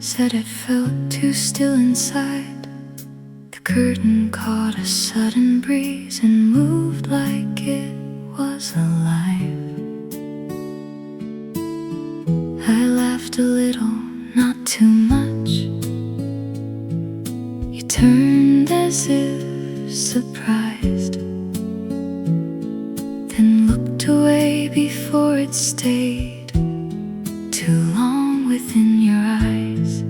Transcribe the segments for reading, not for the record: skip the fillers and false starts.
said it felt too still inside. The curtain caught a sudden breeze and moved like it was alive. I laughed a little, not too much. You turned as if surprised, then looked away before it stayed too long within your eyes.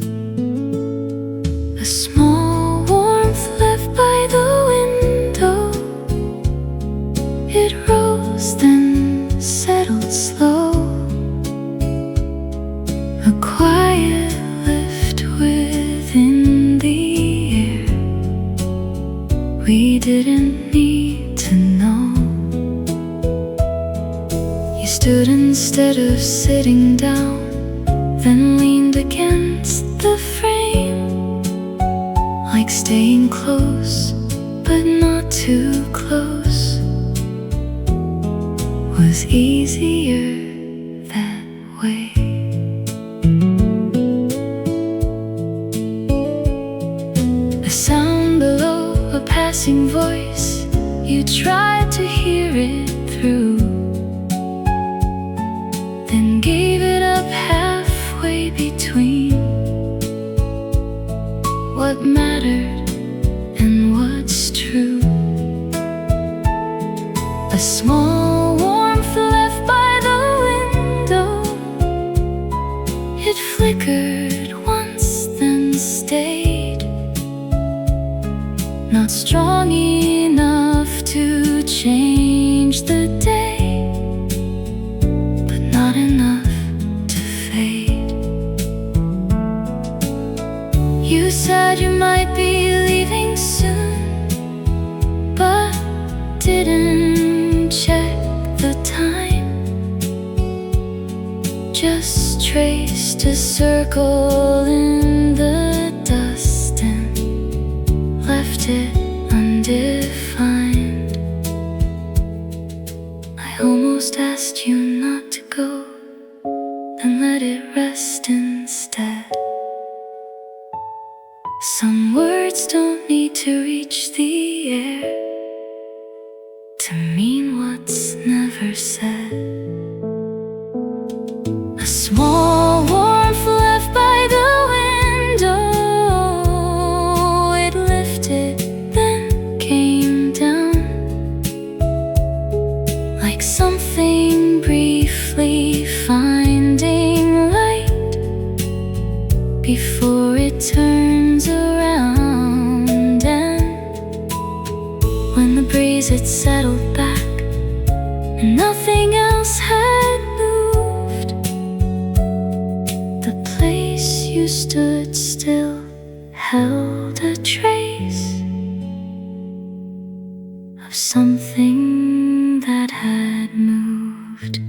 A small warmth left by the window. It rose, then settled slow. A quiet lift within the air. We didn't need to know. You stood instead of sitting down, then leaned against the frame, like staying close, but not too close, was easier that way. A sound below, a passing voice, you tried to hear it through, then gave it up halfway between what mattered and what's true. A small warmth left by the window. It flickered once, then stayed, not strong enough to change the day, but not enough to fade. You said you might be leaving soon, but didn't check the time. Just traced a circle in the dust and left it undefined. I almost asked you not to go, then let it rest instead. Some words don't need to reach the air to mean what's never said. A small warmth left by the window. It lifted, then came down, like something briefly finding light before it turns around. And when the breeze had settled back and nothing else had moved, the place you stood still held a trace of something that had moved.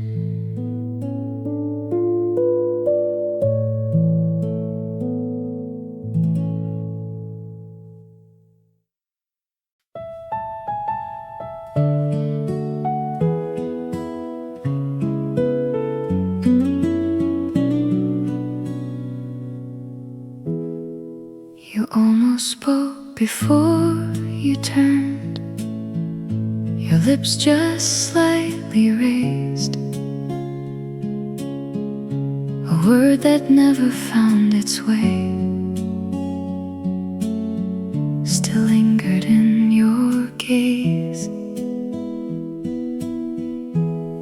You almost spoke before you turned, your lips just slightly raised. A word that never found its way still lingered in your gaze.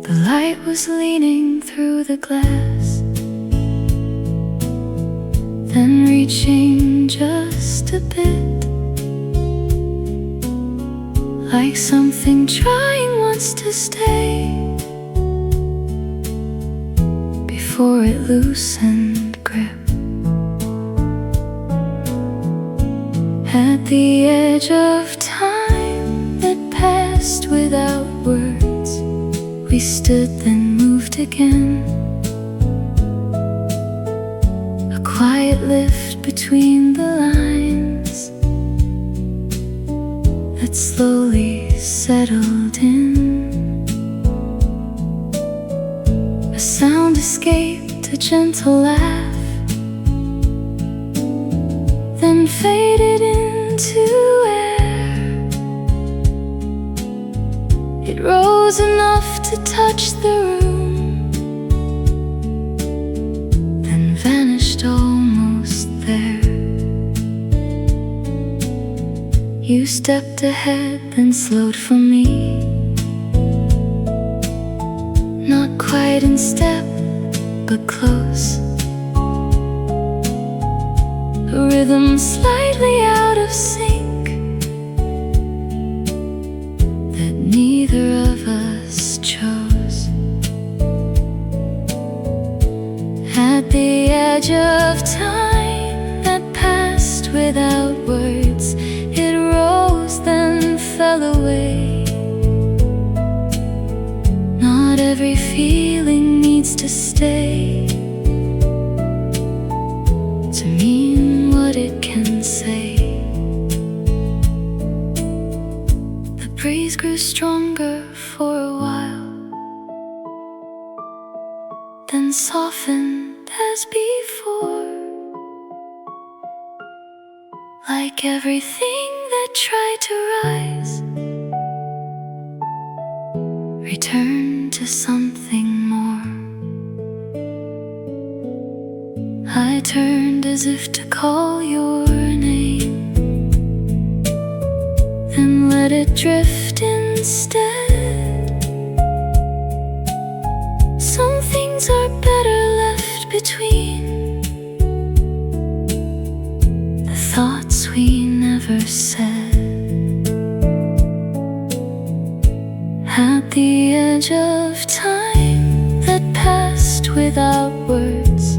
The light was leaning through the glass, then reaching just a bit, like something trying once to stay before it loosened grip. At the edge of time that passed without words, we stood then moved again. A quiet lift between the lines that slowly settled in. A sound escaped, a gentle laugh, faded into air. It rose enough to touch the room, then vanished almost there. You stepped ahead, then slowed for me, not quite in step, but close. A rhythm slightly out of sync that neither of us chose. At the edge of time that passed without words, it rose then fell away. Not every feeling needs to stay to mean what it can say. The breeze grew stronger for a while, then softened as before, like everything that tried to rise returned to something more. I turned as if to call your name, then let it drift instead. Some things are better left between the thoughts we never said. At the edge of time that passed without words,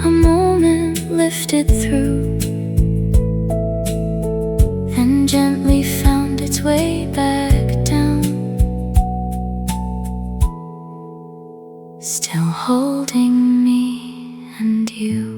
a moment lifted through, then gently found its way back down, still holding me and you.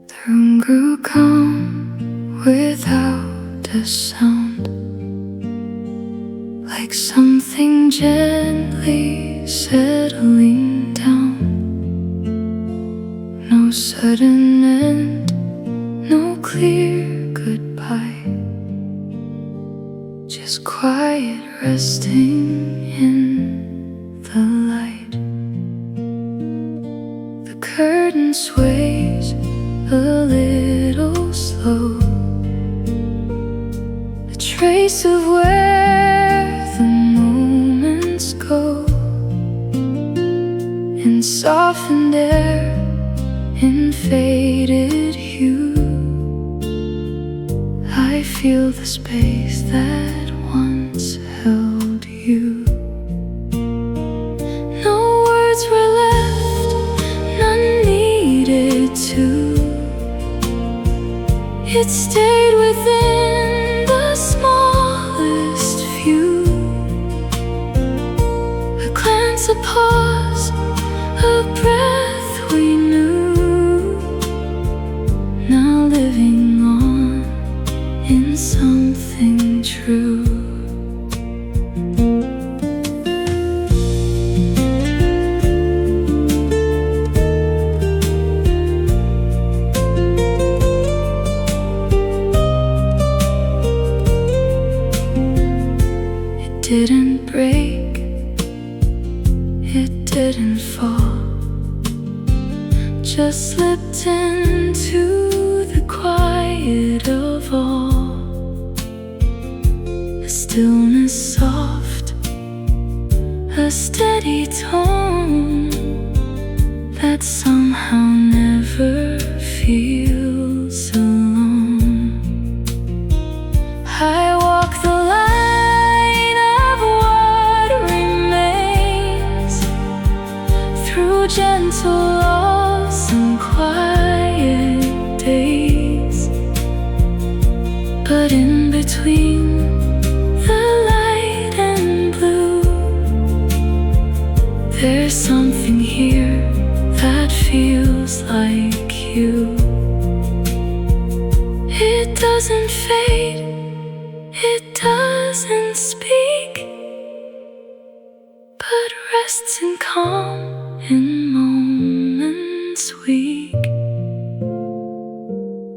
The room grew calm without a sound, like something gently settling down. No sudden end, no clear goodbye, just quiet resting in the light. The curtain sways a little slow, a trace of where the moments go. In softened air, in faded hue, I feel the space that once held you. No words were left, none needed to. It stayed within the smallest few. A glance, a pause, a breath we knew, now living on in something true. Didn't break, it didn't fall, just slipped into the quiet of all. A stillness soft, a steady tone that somehow never feels alone. I walk the line of what remains, through gentle loss and quiet days. But in between the light and blue, There's something here that feels like you. It doesn't fade, it doesn't speak, but rests in calm in moments weak.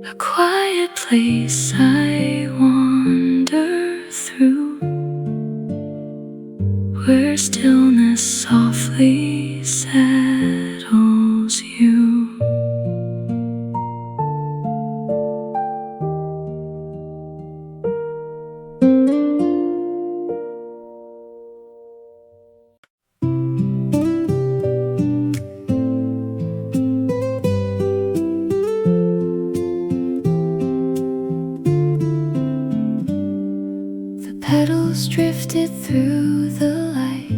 A quiet place I wander through, where stillness softly settles you. Petals drifted through the light,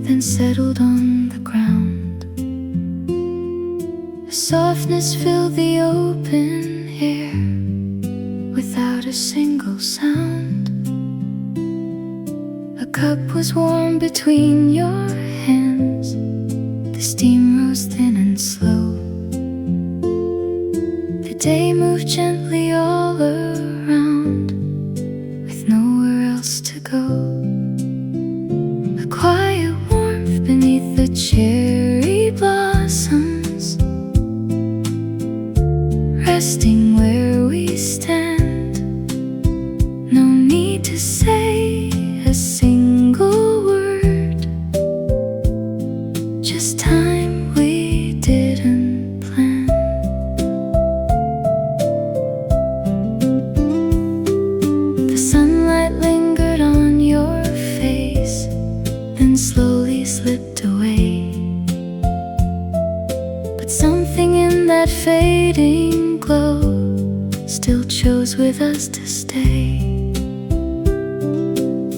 then settled on the ground. A softness filled the open air without a single sound. A cup was warm between your hands, the steam rose thin and slow. The day moved gently all around, nowhere else to go. A quiet warmth beneath the cherry blossoms, resting where we stand. No need to say a single word, just time we didn't plan. The sunlight lingered on your face, then slowly slipped away. But something in that fading glow still chose with us to stay.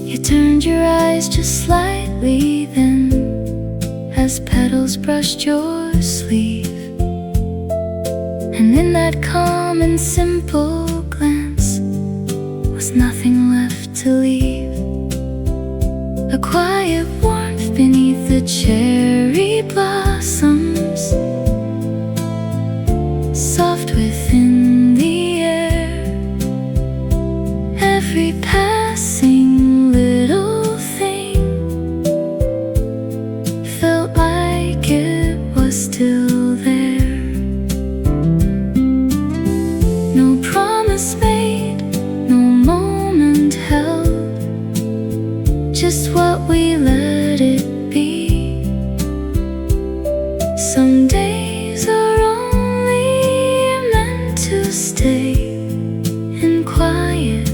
You turned your eyes just slightly then, as petals brushed your sleeve. And in that calm and simple glance was nothing left to leave. A quiet warmth beneath the cherry blossoms, soft within the air. Every passing little thing felt like it was still there. No promise made, no moment held, just what we let it be. Some days are only meant to stay in quiet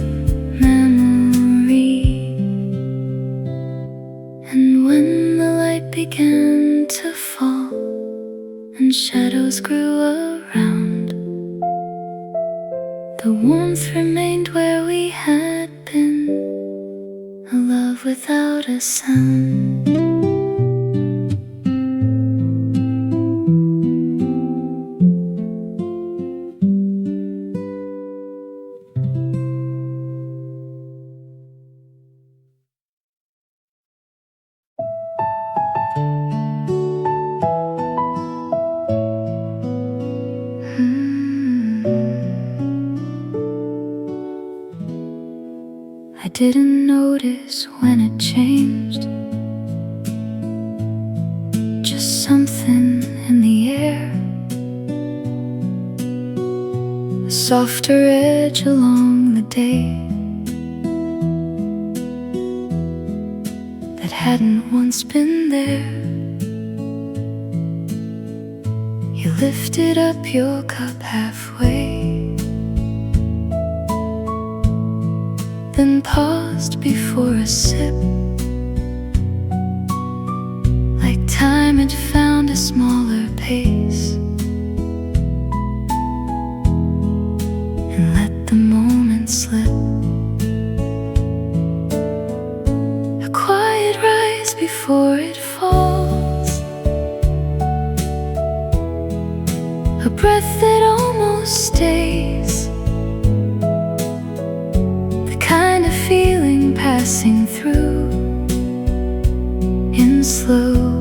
memory. And when the light began to fall and shadows grew around, the warmth remained where we had been, a love without a sound. I didn't notice when it changed, just something in the air, a softer edge along the day that hadn't once been there. You lifted up your cup halfway, then paused before a sip, like time had found a smaller pace, and let the moment slip. A quiet rise before it falls, a breath that almost stays, the kind of feeling passing through in slow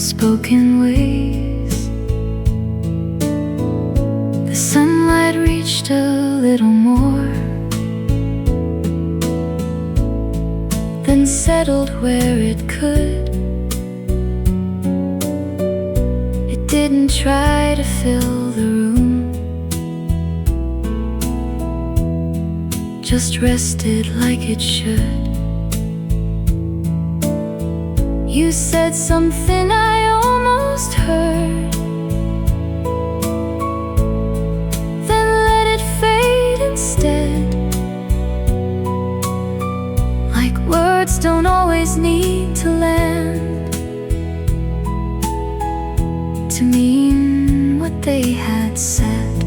unspoken ways. The sunlight reached a little more, then settled where it could. It didn't try to fill the room, just rested like it should. You said something I almost heard, then let it fade instead. Like words don't always need to land to mean what they had said.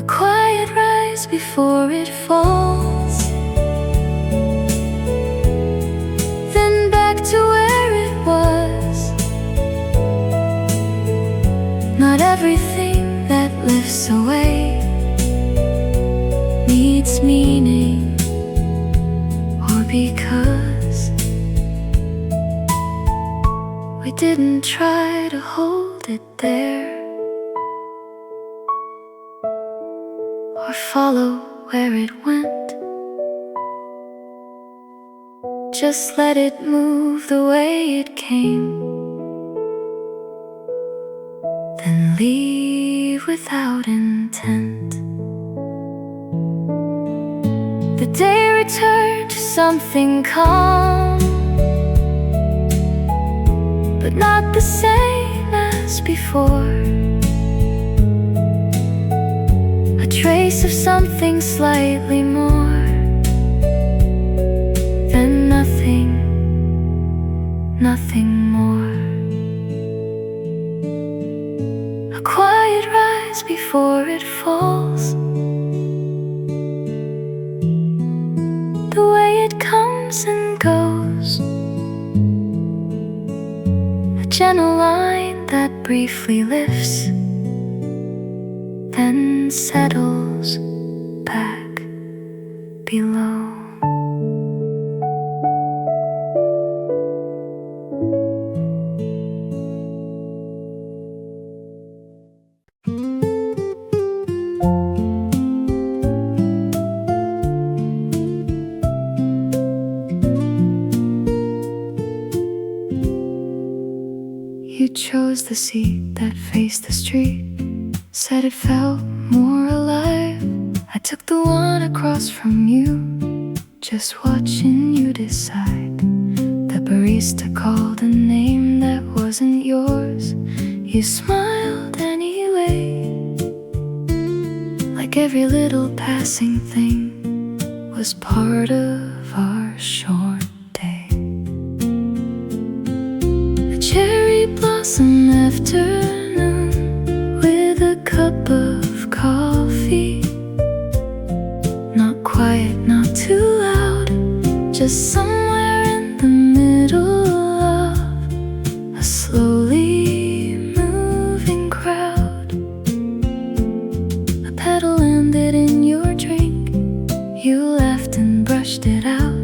A quiet rise before it falls, then back to where it was. Not everything that lifts away needs meaning or because. We didn't try to hold it there or follow where it went. Just let it move the way it came, then leave without intent. The day returned to something calm, but not the same as before. A trace of something slightly more than nothing, nothing more. A quiet rise before it falls, the way it comes and goes. A gentle line that briefly lifts, then settles back below. You chose the seat that faced the street, said it felt more alive. I took the one across from you, just watching you decide. The barista called a name that wasn't yours. You smiled anyway, like every little passing thing was part of our short day. A cherry blossom afternoon with a cup of coffee, not quiet, not too loud, just somewhere in the middle of a slowly moving crowd. A petal landed in your drink, you laughed and brushed it out,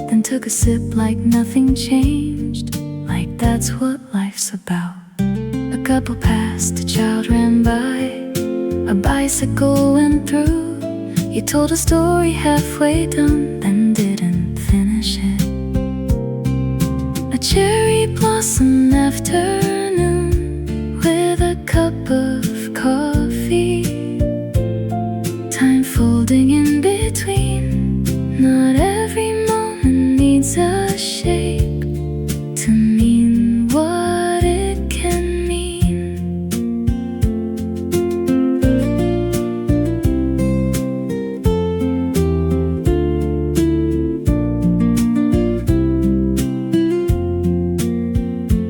then took a sip like nothing changed, like that's what life's about. A couple passed, a child ran by, a bicycle went through. You told a story halfway done, then didn't finish it. A cherry blossom afternoon with a cup of coffee, time folding in between. Not every moment needs a shape to mean what it can mean.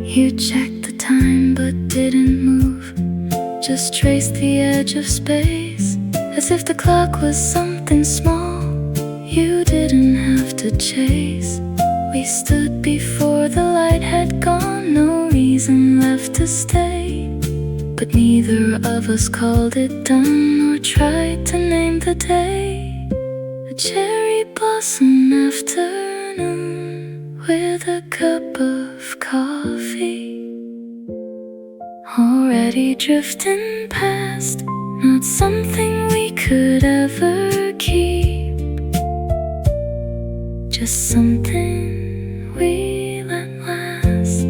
You checked the time but didn't move, just traced the edge of space, as if the clock was something small you didn't have to chase. We stood before the light had gone, no reason left to stay, but neither of us called it done or tried to name the day. A cherry blossom afternoon with a cup of coffee, already drifting past, not something we could ever keep, just something we let last.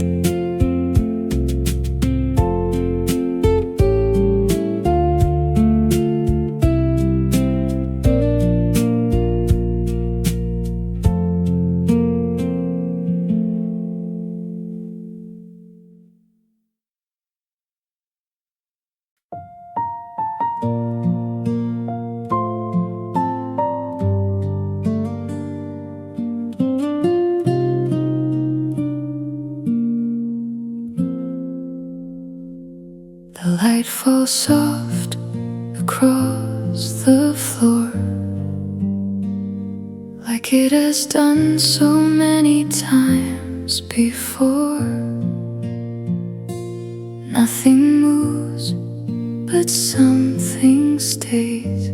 The light falls soft across the floor, like it has done so many times before. Nothing moves, but something stays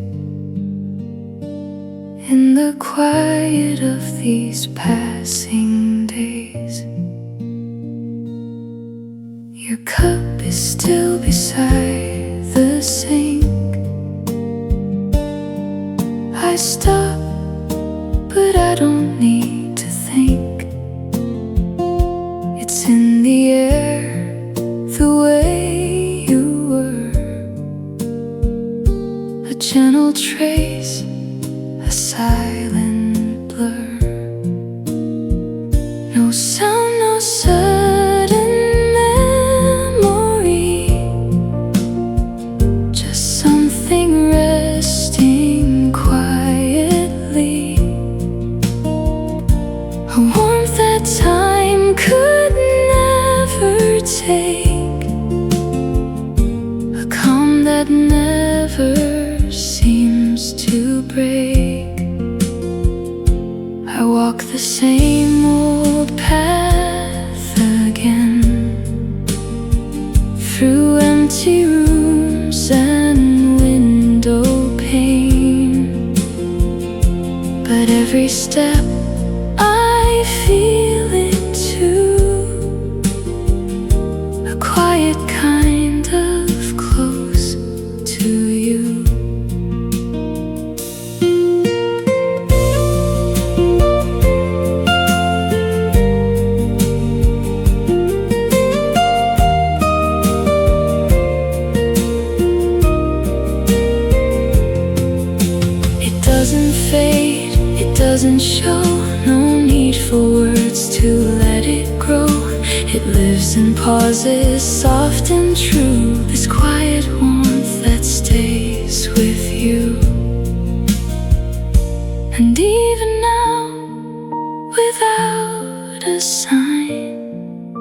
in the quiet of these passing days. Your cup is still beside the sink. I stop, but I don't need to think. It's in the air, the way you were, a gentle trace, a silent blur. No sound, no sudden memory, just something resting quietly, a warmth that time could never take, a calm that never seems to break. I walk the same old path again, through empty rooms and window pane, but every step I feel it too, a quiet kind of close to you. It doesn't fade, it doesn't show, no need for words to let it grow. It lives in pauses, soft and true, this quiet warmth that stays with you. And even now, without a sign,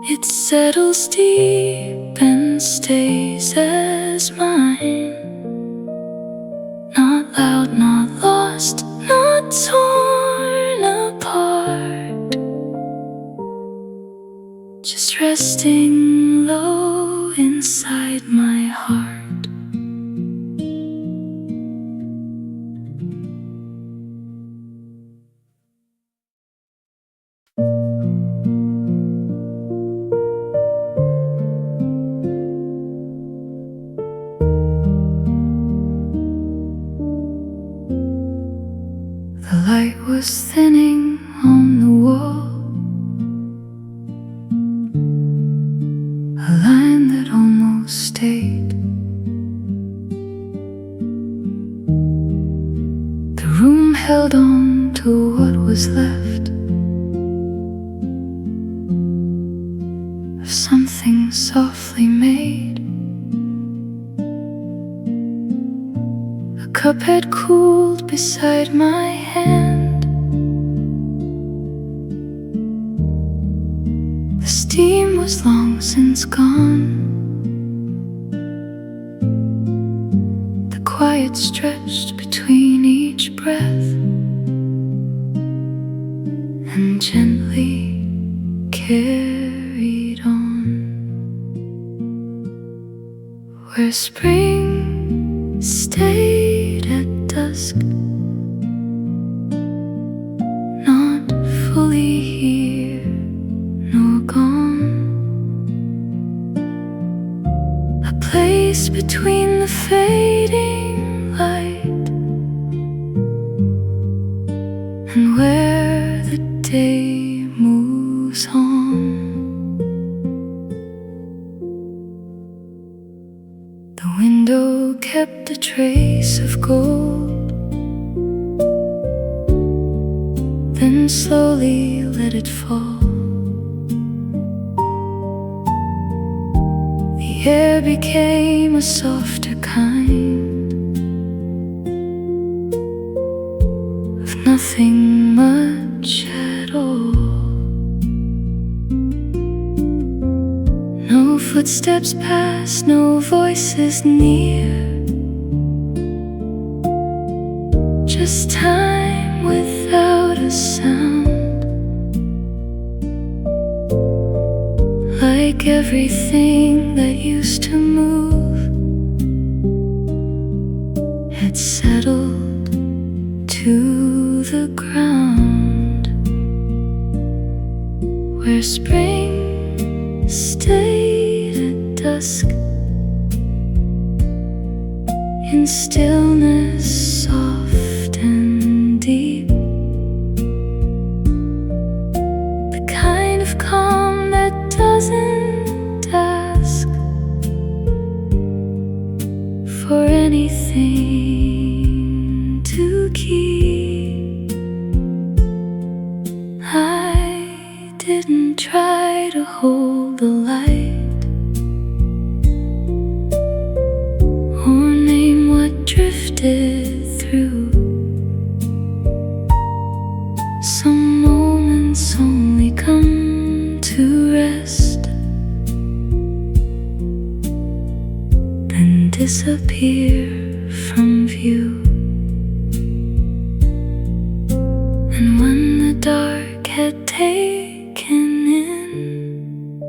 it settles deep and stays as mine. Not loud, not lost, not torn apart, just resting low inside my heart. The light was thinning on the wall, a line that almost stayed. The room held on to what was left of something softly made. A cup had cooled beside my hand. The steam was long since gone. The quiet stretched between each breath and gently carried on. Where spring stayed at dusk, not fully here nor gone. A place between the fading light and where the day moves on. The window kept a trace of gold, then slowly let it fall. The air became a softer kind of nothing much at all. No footsteps pass, no voices near, just time without a sound. Like everything that used to move had settled to the ground, where spring stayed at dusk in stillness soft and deep. The kind of calm that doesn't ask for anything to keep. I didn't try to hold the light or name what drifted through. Some moments only come to rest, then disappear from view. And when the dark had taken in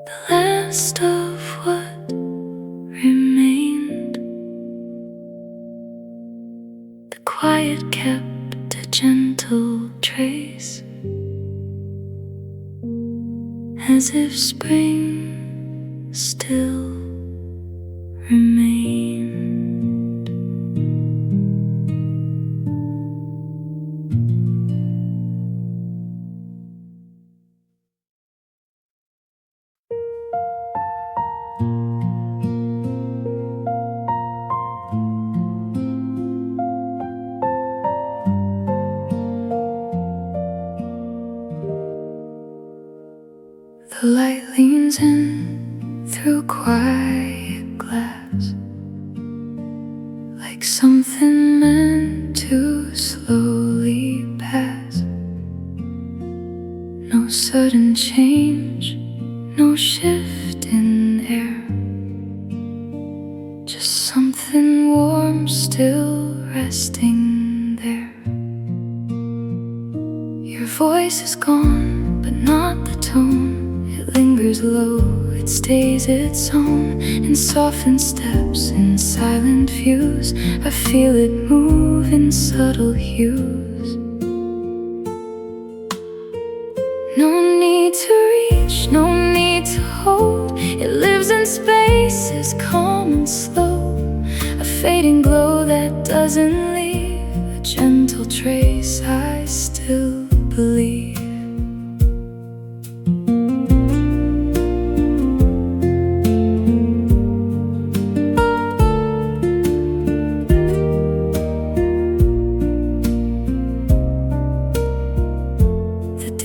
the last of what remained, the quiet kept a gentle trace, as if spring still remained. The light leans in through quiet glass, like something meant to slowly pass. No sudden change, no shift in air, just something warm still resting there. Your voice is gone, but not the tone. It lingers low, it stays its own, in softened steps, in silent views. I feel it move in subtle hues. No need to reach, no need to hold. It lives in spaces calm and slow, a fading glow that doesn't leave a gentle trace. I still believe.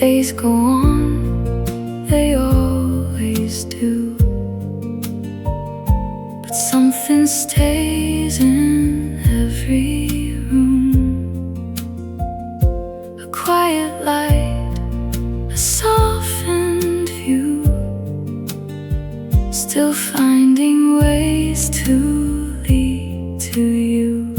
Days go on, they always do, but something stays in every room. A quiet light, a softened view, still finding ways to lead to you.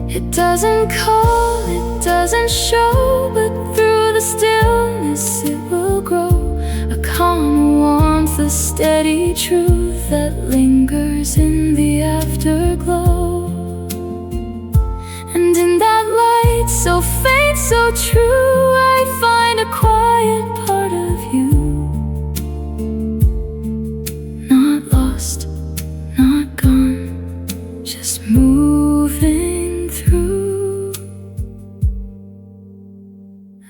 It doesn't call, it doesn't show, but through the stillness it will grow. A calm warmth, a steady truth that lingers in the afterglow. And in that light so true. I find a quiet part of you, not lost, not gone, just moving through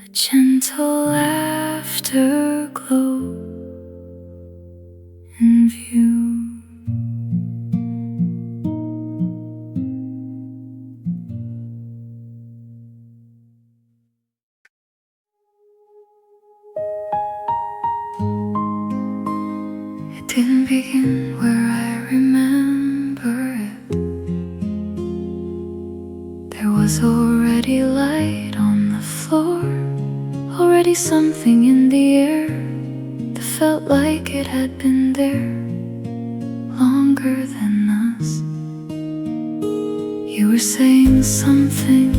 a gentle afterglow in view. It didn't begin where I remember it. There was already light on the floor, already something in the air that felt like it had been there longer than us. You were saying something,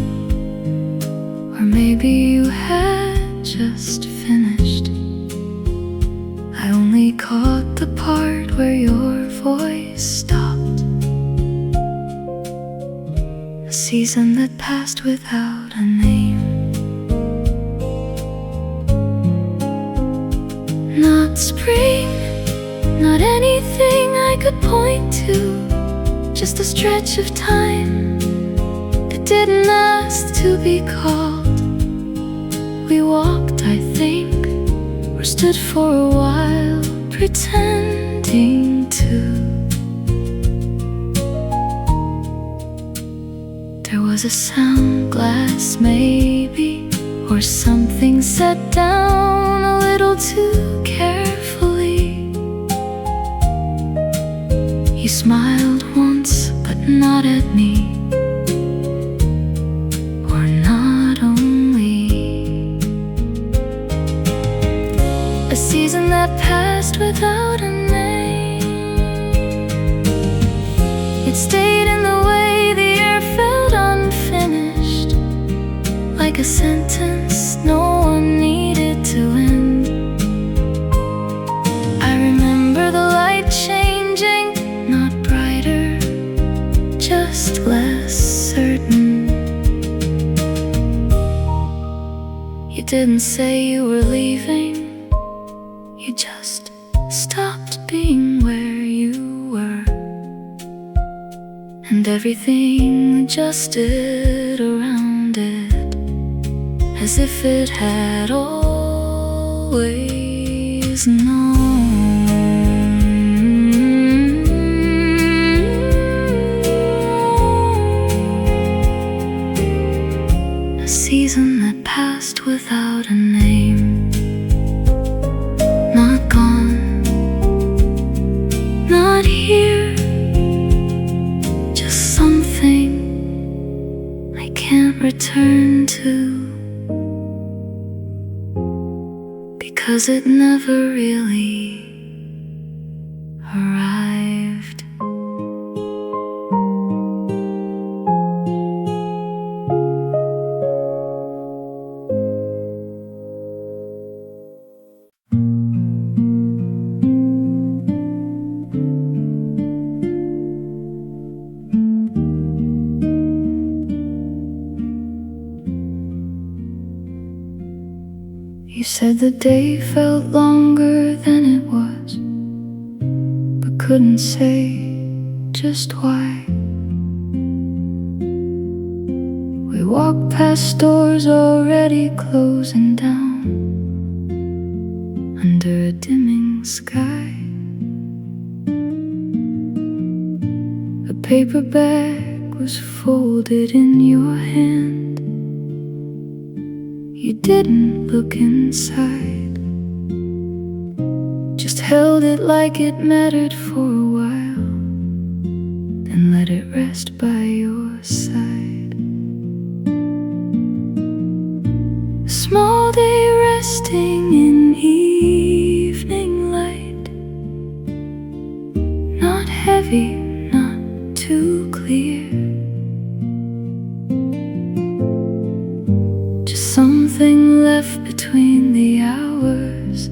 or maybe you had just finished. I only caught the part where your voice stopped. A season that passed without a name. Not spring, not anything I could point to, just a stretch of time that didn't ask to be called. We walked, I think, or stood for a while, pretending to. There was a sound glass maybe, or something set down a little too carefully. You smiled once, but not at me, or not only. A season that passed without a name. It stayed in the way the air felt unfinished, like a sentence no one needed to end. I remember the light changing, not brighter, just less certain. You didn't say you were leaving, you just stopped being where you were, and everything adjusted around it, as if it had always known. A season that passed without a name. Not gone, not here, just something I can't return to, because it never really arrived. You said the day felt longer than it was, but couldn't say just why. We walked past doors already closing down, under a dimming sky. A paper bag was folded in your hand. You didn't look inside, just held it like it mattered for a while, then let it rest by your side. A small day resting in evening light, not heavy, not too clear, something left between the hours.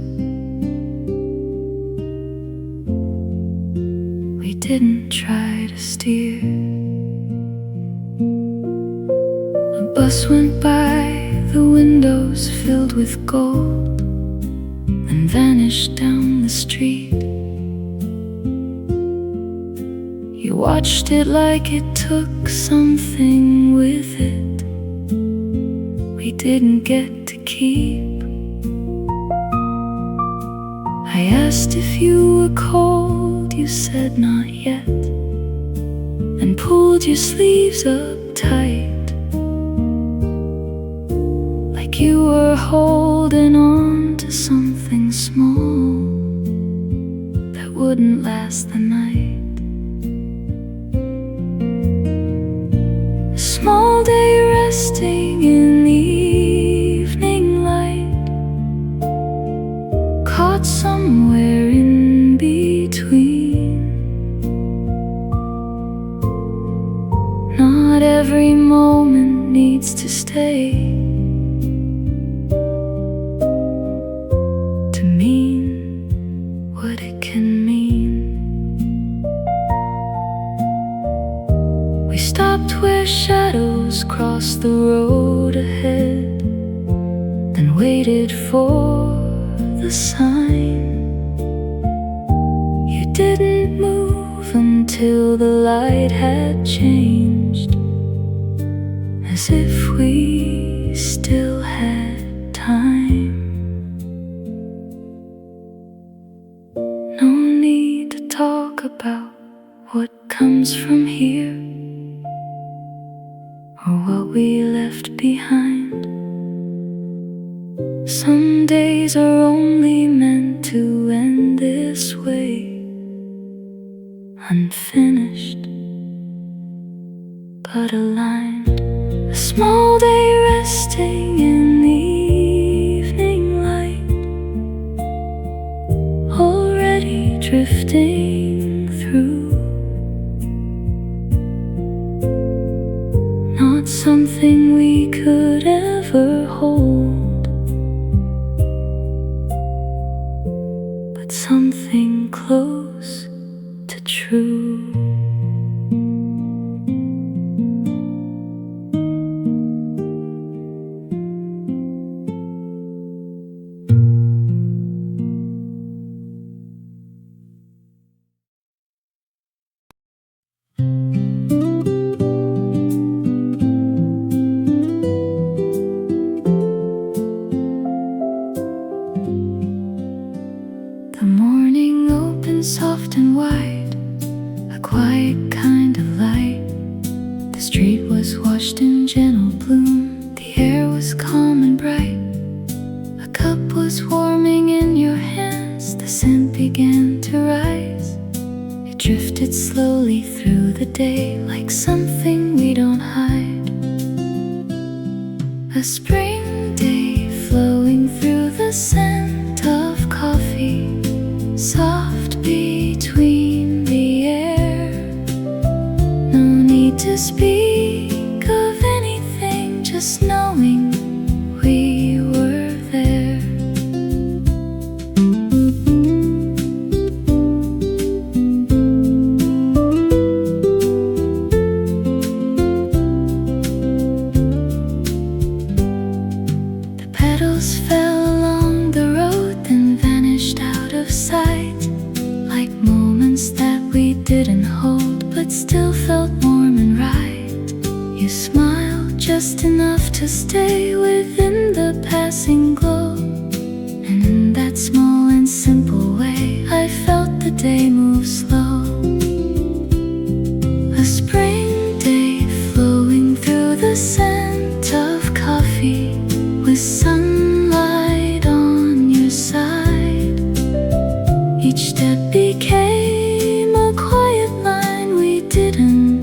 We didn't try to steer. A bus went by, the windows filled with gold, then vanished down the street. You watched it like it took something with it we didn't get to keep. I asked if you were cold, you said not yet, and pulled your sleeves up tight, like you were holding on to something small that wouldn't last the night. A small day resting in the evening light, caught somewhere in between. Not every moment needs to stay to mean what it can mean. We stopped where shadows crossed the road ahead, then waited for the sign. You didn't move until the light had changed, as if we still had time. No need to talk about what comes from here, or what we left behind. Some days are only meant to end this way, unfinished but aligned. A small day resting in the evening light, already drifting through. Not something we could ever hold, but something close to true. The morning opens soft and wide, a quiet kind of light. The street was washed in gentle bloom, the air was calm and bright. A cup was warming in your hands, the scent began to rise. It drifted slowly through the day, like something we don't hide. A spring day flowing through the scent of coffee, soft between the air. No need to speak of anything, just knowing we were there. The petals fell along the road, then vanished out of sight, like moments that we didn't hold but still felt warm and right. You smiled just enough to stay within the passing glow, and in that small and simple way I felt the day move slow. A spring day flowing through the scent of coffee, with sunlight on your side. Each step became a quiet line we didn't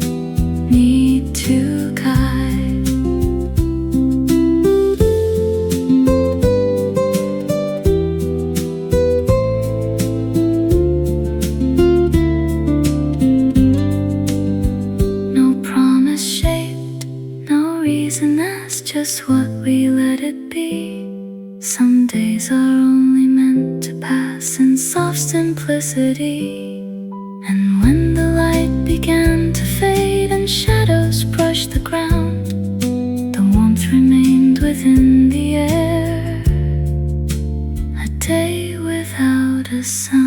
need to guide. No promise shaped, no reason asked, just what we let it be. Some days are only meant to pass in soft simplicity. And when the light began to fade and shadows brushed the ground, the warmth remained within the air, a day without a sun.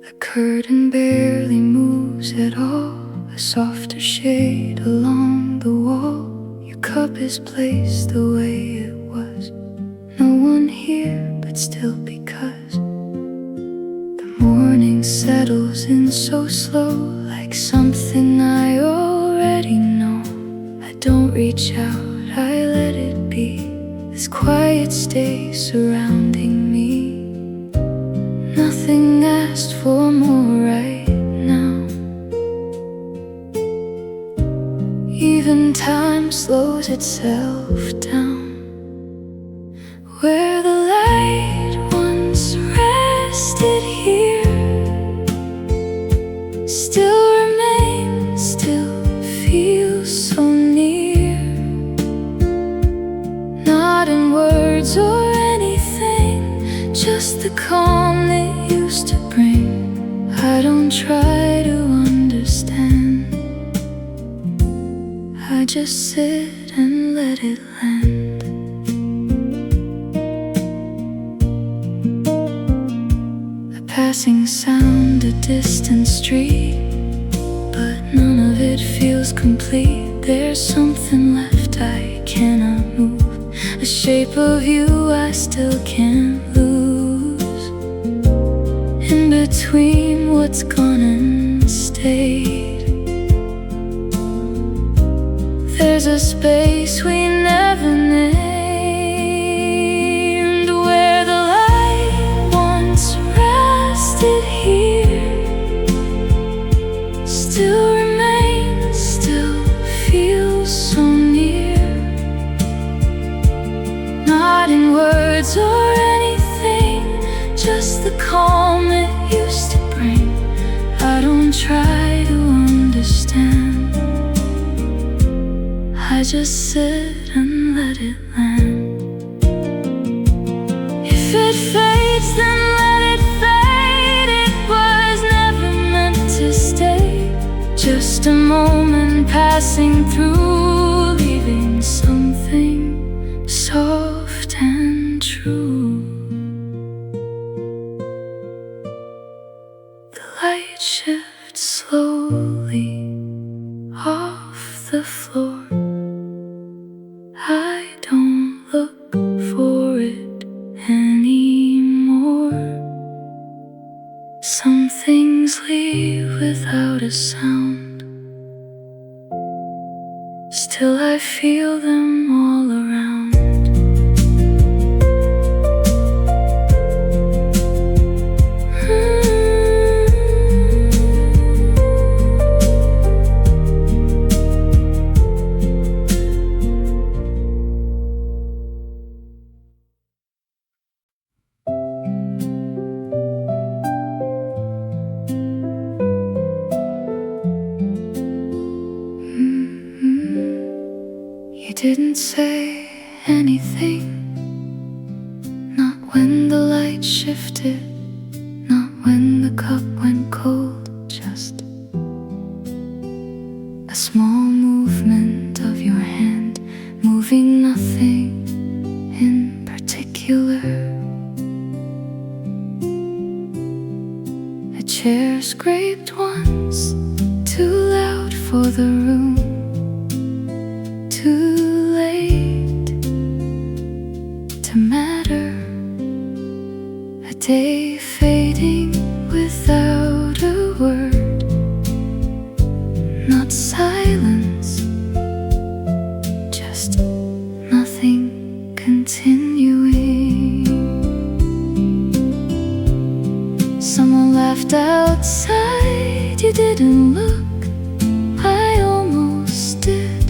The curtain barely moves at all, a softer shade along the wall. Your cup is placed the way it was. No one here, but still because the morning settles in so slow, like something I already know. I don't reach out, I let it be. This quiet stays surrounding me. Nothing asked for more right now. Even time slows itself down. Where the light once rested here still remains, still feels so near. Not in words or anything, just the calm that used to bring. I don't try to understand, I just sit and let it land. A passing sound, a distant street, but none of it feels complete. There's something left I cannot move, a shape of you I still can't lose. In between what's gone and stayed, there's a space we never named. Where the light once rested here still remains, still feels so near. Not in words or anything, just the calm it used to bring. I don't try to understand, I just sit and let it land. If it fades, then let it fade. It was never meant to stay, just a moment passing through, leaving something soft and true. The light shifts slowly off the floor. I don't look for it anymore. Some things leave without a sound, still I feel them all around. You didn't say anything, not when the light shifted, not when the cup went cold. Just a small movement of your hand, moving nothing in particular. A chair scraped once, too loud for the room, too late to matter. A day fading without a word, not silence, just nothing continuing. Someone laughed outside, you didn't look, I almost did.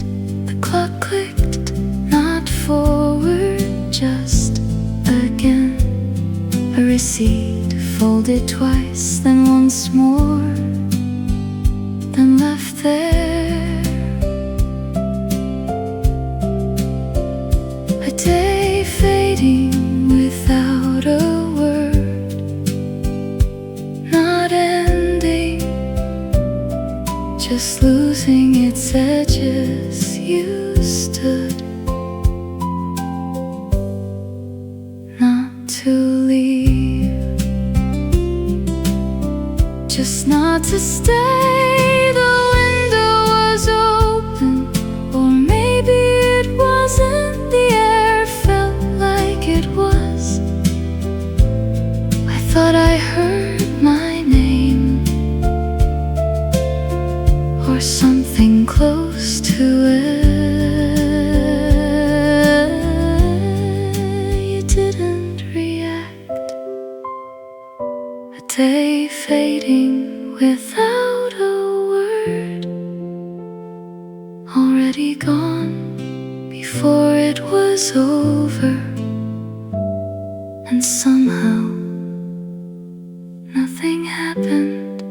Clock clicked, not forward, just again. folded twice, then once more, then left there. A day fading without a word, not ending, just losing its edges. You stood not to leave, just not to stay. The window was open, or maybe it wasn't. The air felt like it was. I thought I heard my name, or something close to it. You didn't react. A day fading without a word, already gone before it was over. And somehow nothing happened,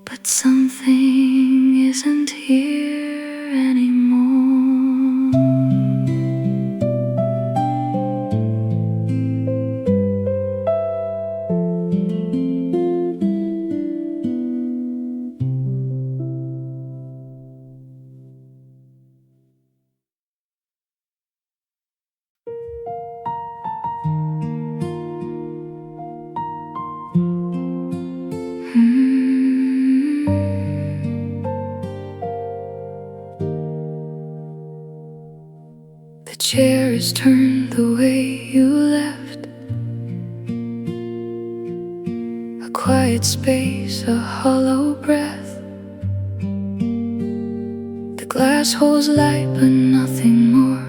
but something isn't here anymore. The chair is turned the way you left. A quiet space, a hollow breath. The glass holds light but nothing more,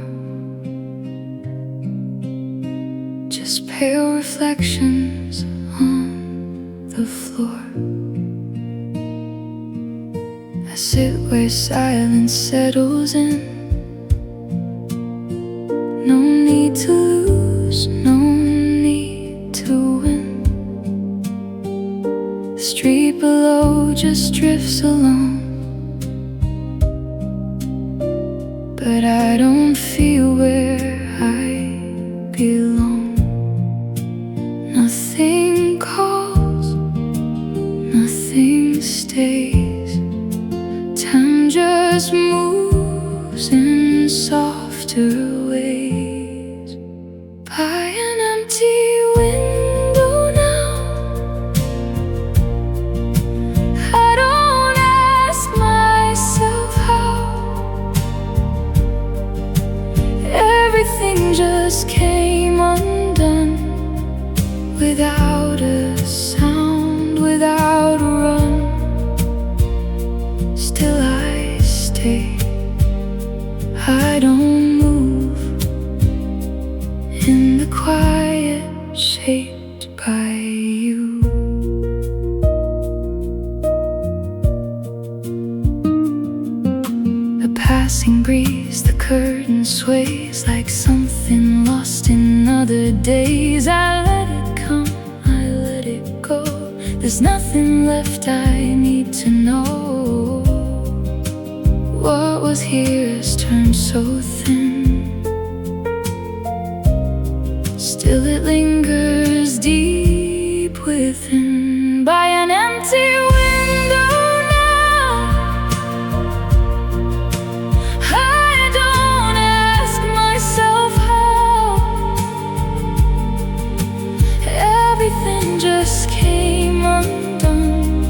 just pale reflections on the floor. I sit where silence settles in. No need to lose, no need to win. The street below just drifts along, but I don't feel where I belong. Nothing calls, nothing stays. Time just moves in softer ways. By an empty window now, I don't ask myself how. Everything just came undone, without a sound, without a run. Still I stay, I don't move in the quiet shaped by you. A passing breeze, the curtain sways like something lost in other days. I let it come, I let it go. There's nothing left I need to know. What was here has turned so thin. Still it lingers deep within. By an empty window now, I don't ask myself how. Everything just came undone,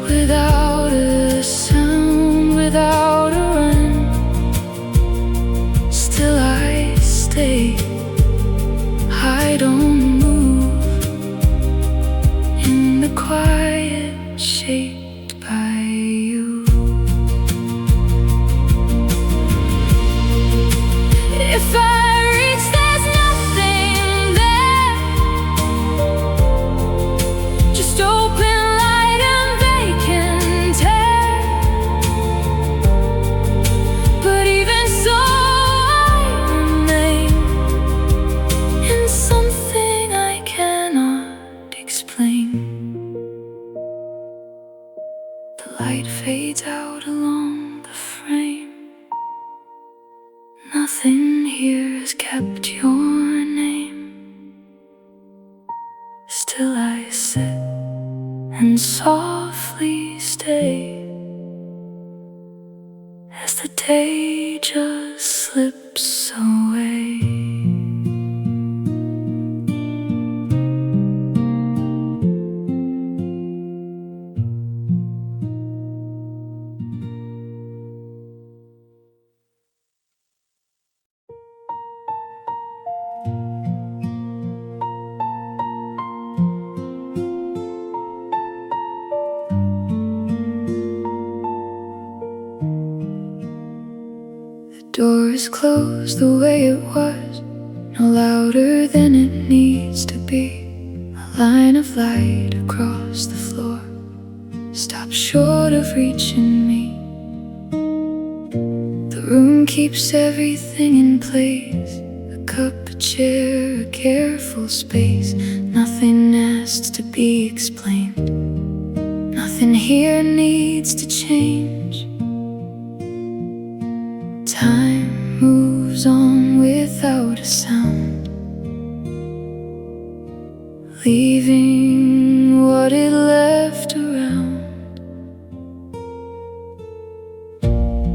without a sound, without a run. Nothing here has kept your name. Still I sit and softly stay as the day just slips away. The door is closed the way it was, no louder than it needs to be. A line of light across the floor stops short of reaching me. The room keeps everything in place, a cup, a chair, a careful space. Nothing asks to be explained, nothing here needs to change. Time moves on without a sound, leaving what it left around.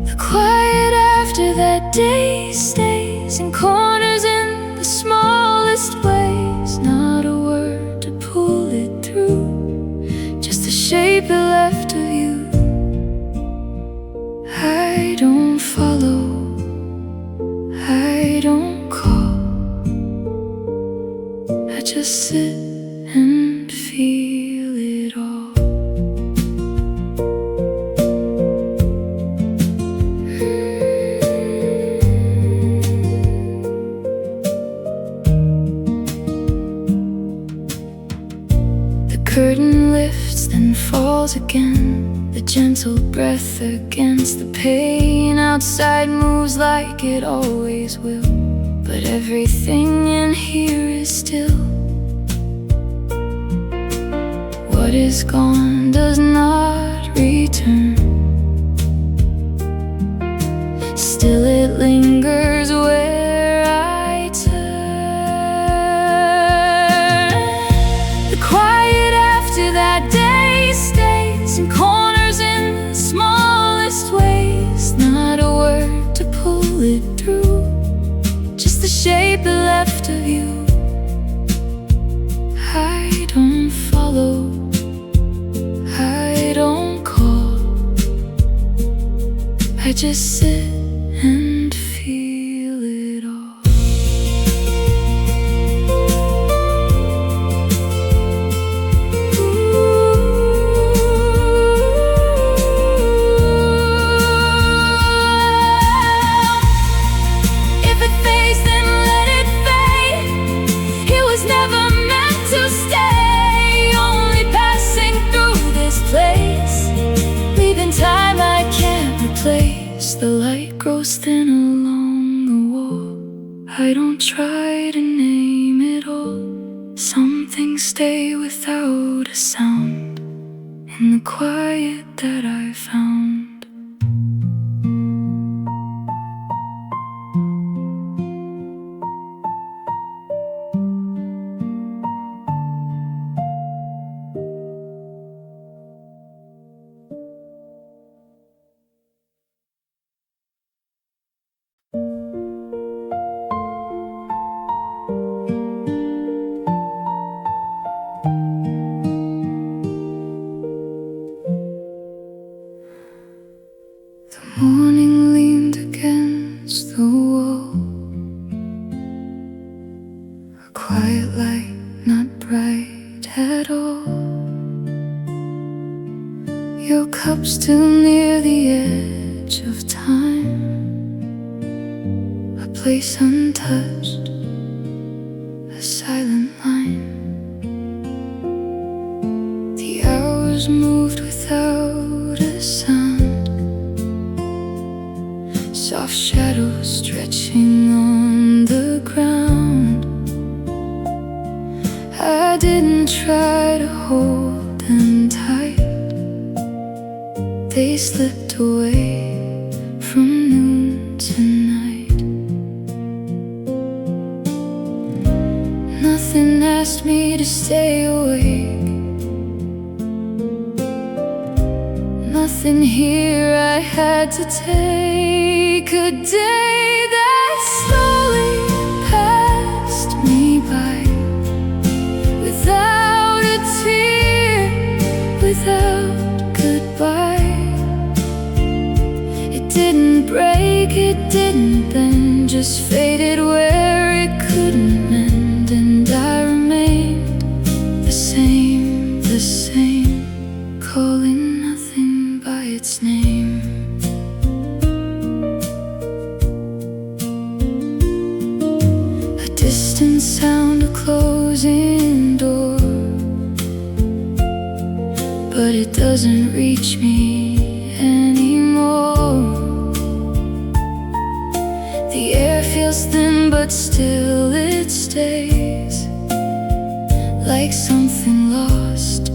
The quiet after that day stays in corners in the smallest ways. Not a word to pull it through, just the shape it left of you. I don't follow, I don't call, I just sit and feel it all. The curtain lifts then falls again, the gentle breath against the pain. Outside moves like it always will, but everything in here is still. What is gone does not return, still it lingers where I turn. The quiet after that day stays in corners in the smallest ways. Not a word to pull it through, just the shape it left of you. I don't follow, I don't call, I just sit and feel it all. The light grows thin along the wall, I don't try to name it all. Some things stay without a sound in the quiet that I found. Morning leaned against the wall, a quiet light, not bright at all. Your cup still near the edge of time, a place untouched, a silent line. The hours moved without a sound, soft shadows stretching on the ground. I didn't try to hold them tight, they slipped away from noon to night. asked me to stay awake. Nothing here I had to take. A day that slowly passed me by, without a tear, without goodbye. It didn't break, it didn't bend, just faded where it couldn't mend. And I remained the same, calling nothing by its name. A distant sound, a closing door, but it doesn't reach me anymore. The air feels thin, but still it stays, like something lost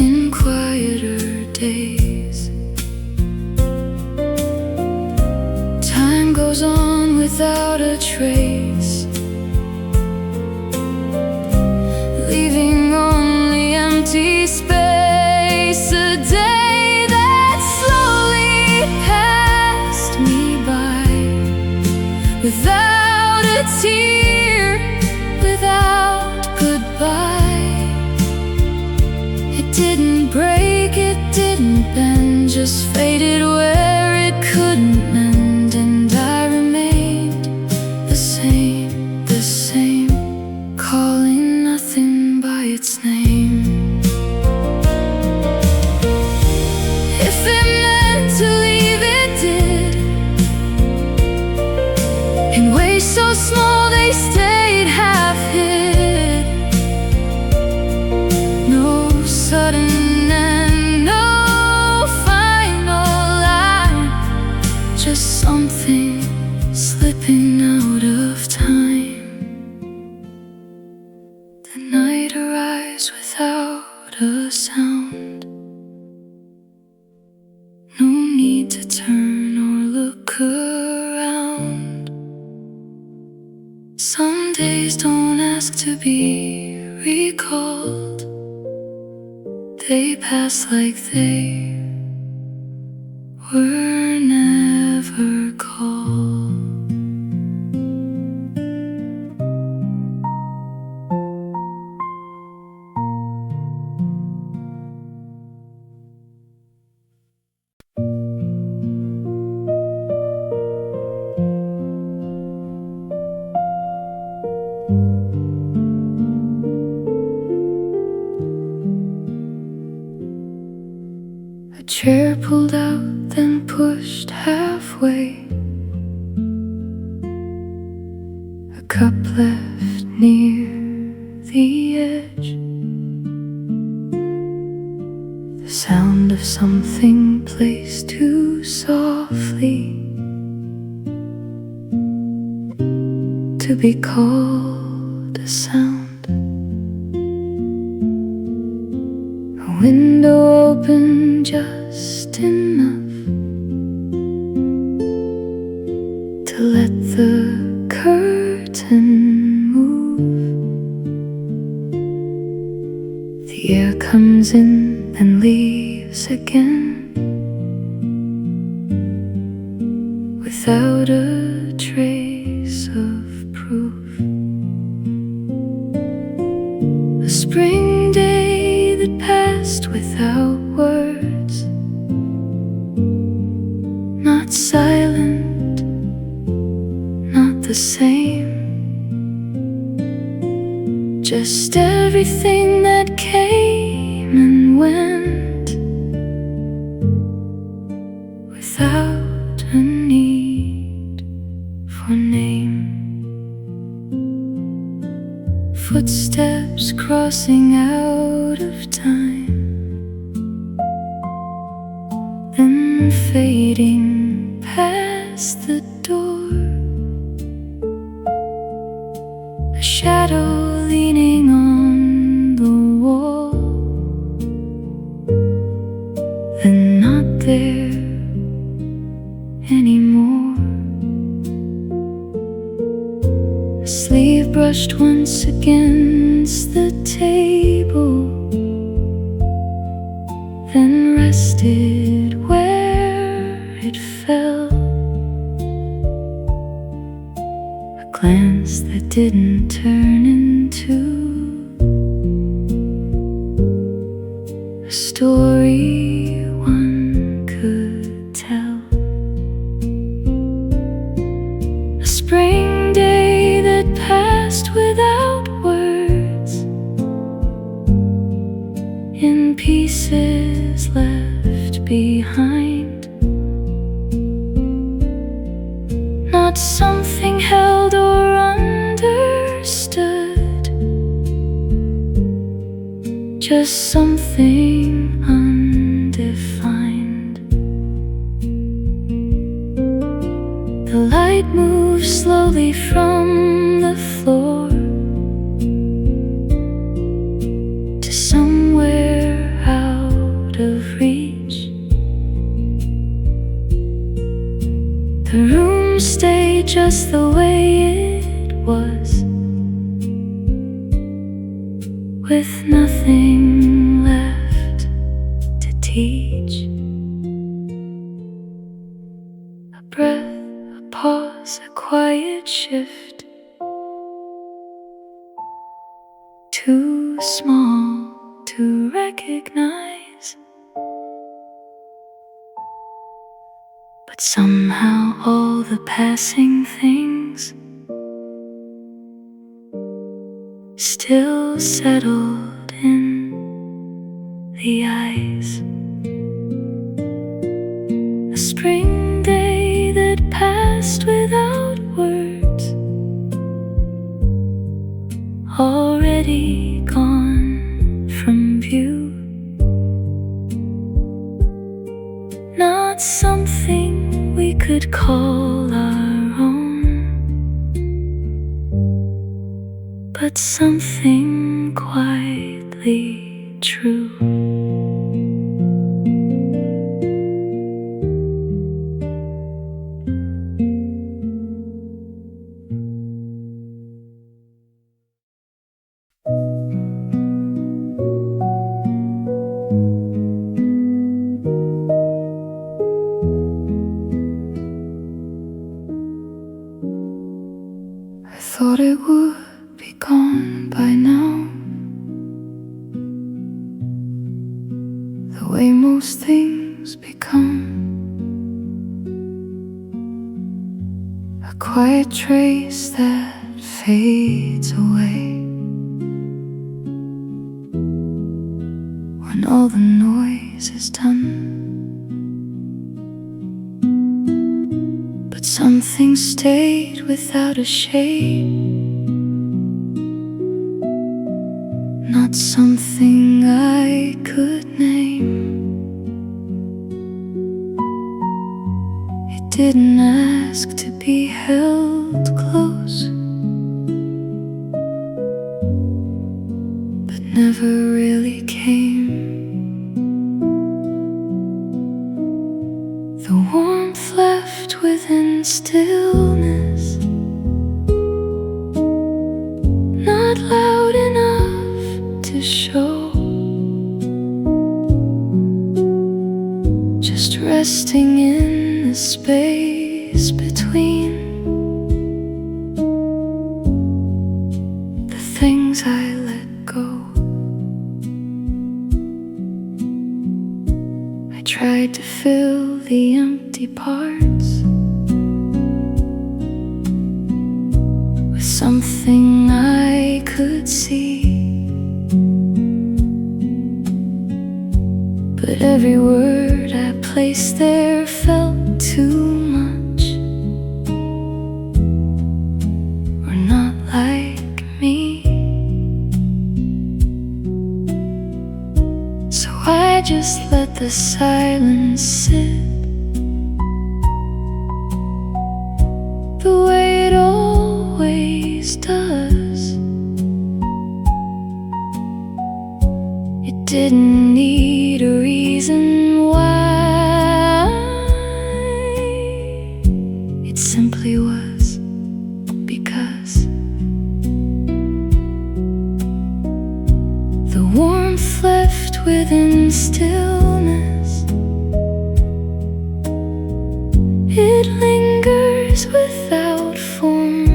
in quieter days. Time goes on without a trace, leaving only empty space. A day that slowly passed me by, without a tear, without goodbye. It didn't break, it didn't bend, just faded where it couldn't mend. And I remained the same, calling nothing by its name. If it meant to leave, it did, in ways so small they stayed half hid. No sudden end, no final line, just something slipping out of time. The night arrives without a sound. No need to turn or look around. Some days don't ask to be recalled, they pass like they were never called. A chair pulled out, then pushed halfway. A cup left near the edge. The sound of something placed too softly to be called a sound. A window open just enough to let the curtain move. The air comes in and leaves again, without a trace of proof. A spring day that passed without words, not silent, not the same, just everything that came and went, without a need for name. Footsteps crossing out of time, then fading past the door. A shadow leaning on the wall, then not there anymore. A sleeve brushed once again against the table, then rested where it fell. A glance that didn't turn into a story one could tell. A spring day that passed without words, in pieces left behind. Not something held or understood, just something undefined. The light moves slowly from the floor to somewhere out of reach. The room stayed just the way it was, with nothing left to teach. A breath, a pause, a quiet shift, too small to recognize, but somehow all the passing things still settled in the eyes. A spring day that passed without words, already gone from view. Not something we could call our own, but something quietly true. I thought it would be gone by now, the way most things become. A quiet trace that fades away when all the noise is done. But something stayed without a shape, not something I could name. It didn't ask to be held close, but never really came. The warmth left within stillness, not loud enough to show, just resting in the space between the things I let go. I tried to fill the empty parts with something I could see, but every word I placed there felt too much, or not like me. So I just let the silence sit, the way it always does. It didn't need a reason why, it simply was because. in stillness. It lingers without form,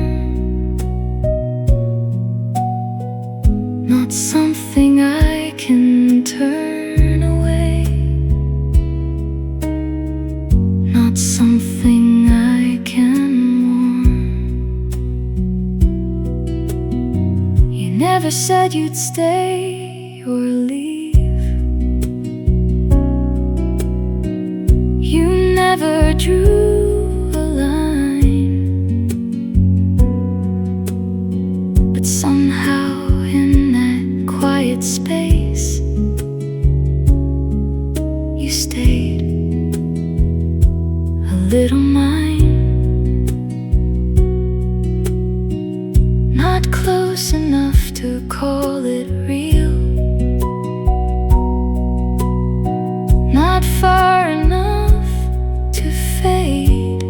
not something I can turn away, not something I can warn. You never said you'd stay or leave. You never drew a line, but somehow in that quiet space you stayed a little mine. Not close enough to call it real, not far enough to fade,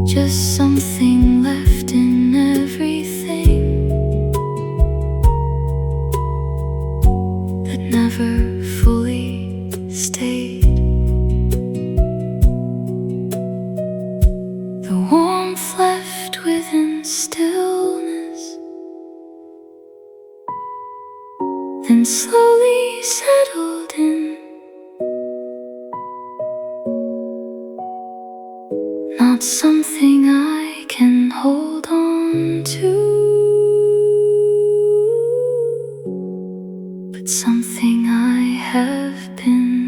just something left in everything that never fully stayed. The warmth left within stillness, then slowly settled in. Not something I can hold on to, but something I have been.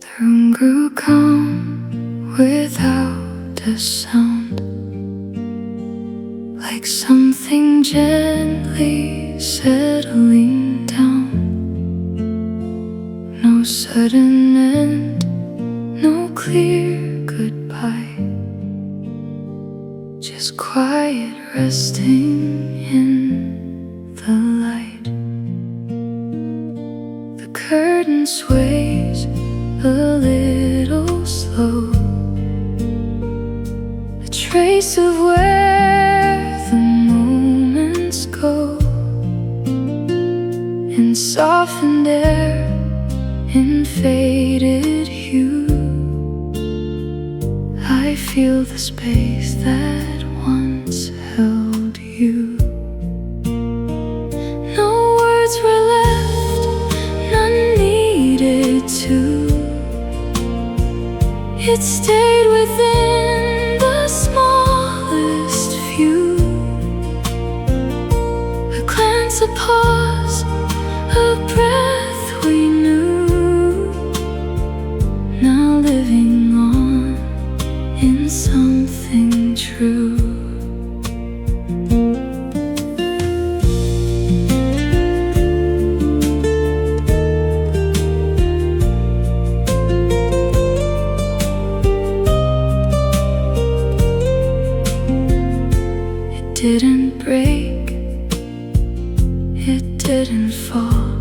The room grew calm without a sound, like something gently settling down. No sudden end, no clear goodbye, just quiet resting in the light. The curtain sways a little slow, a trace of where the moments go, in softened air, in faded hue. I feel the space that once held you. No words were left, none needed to. It stayed within the smallest few. A glance, a pause, a breath we knew. Now living on in something true. Didn't break, it didn't fall,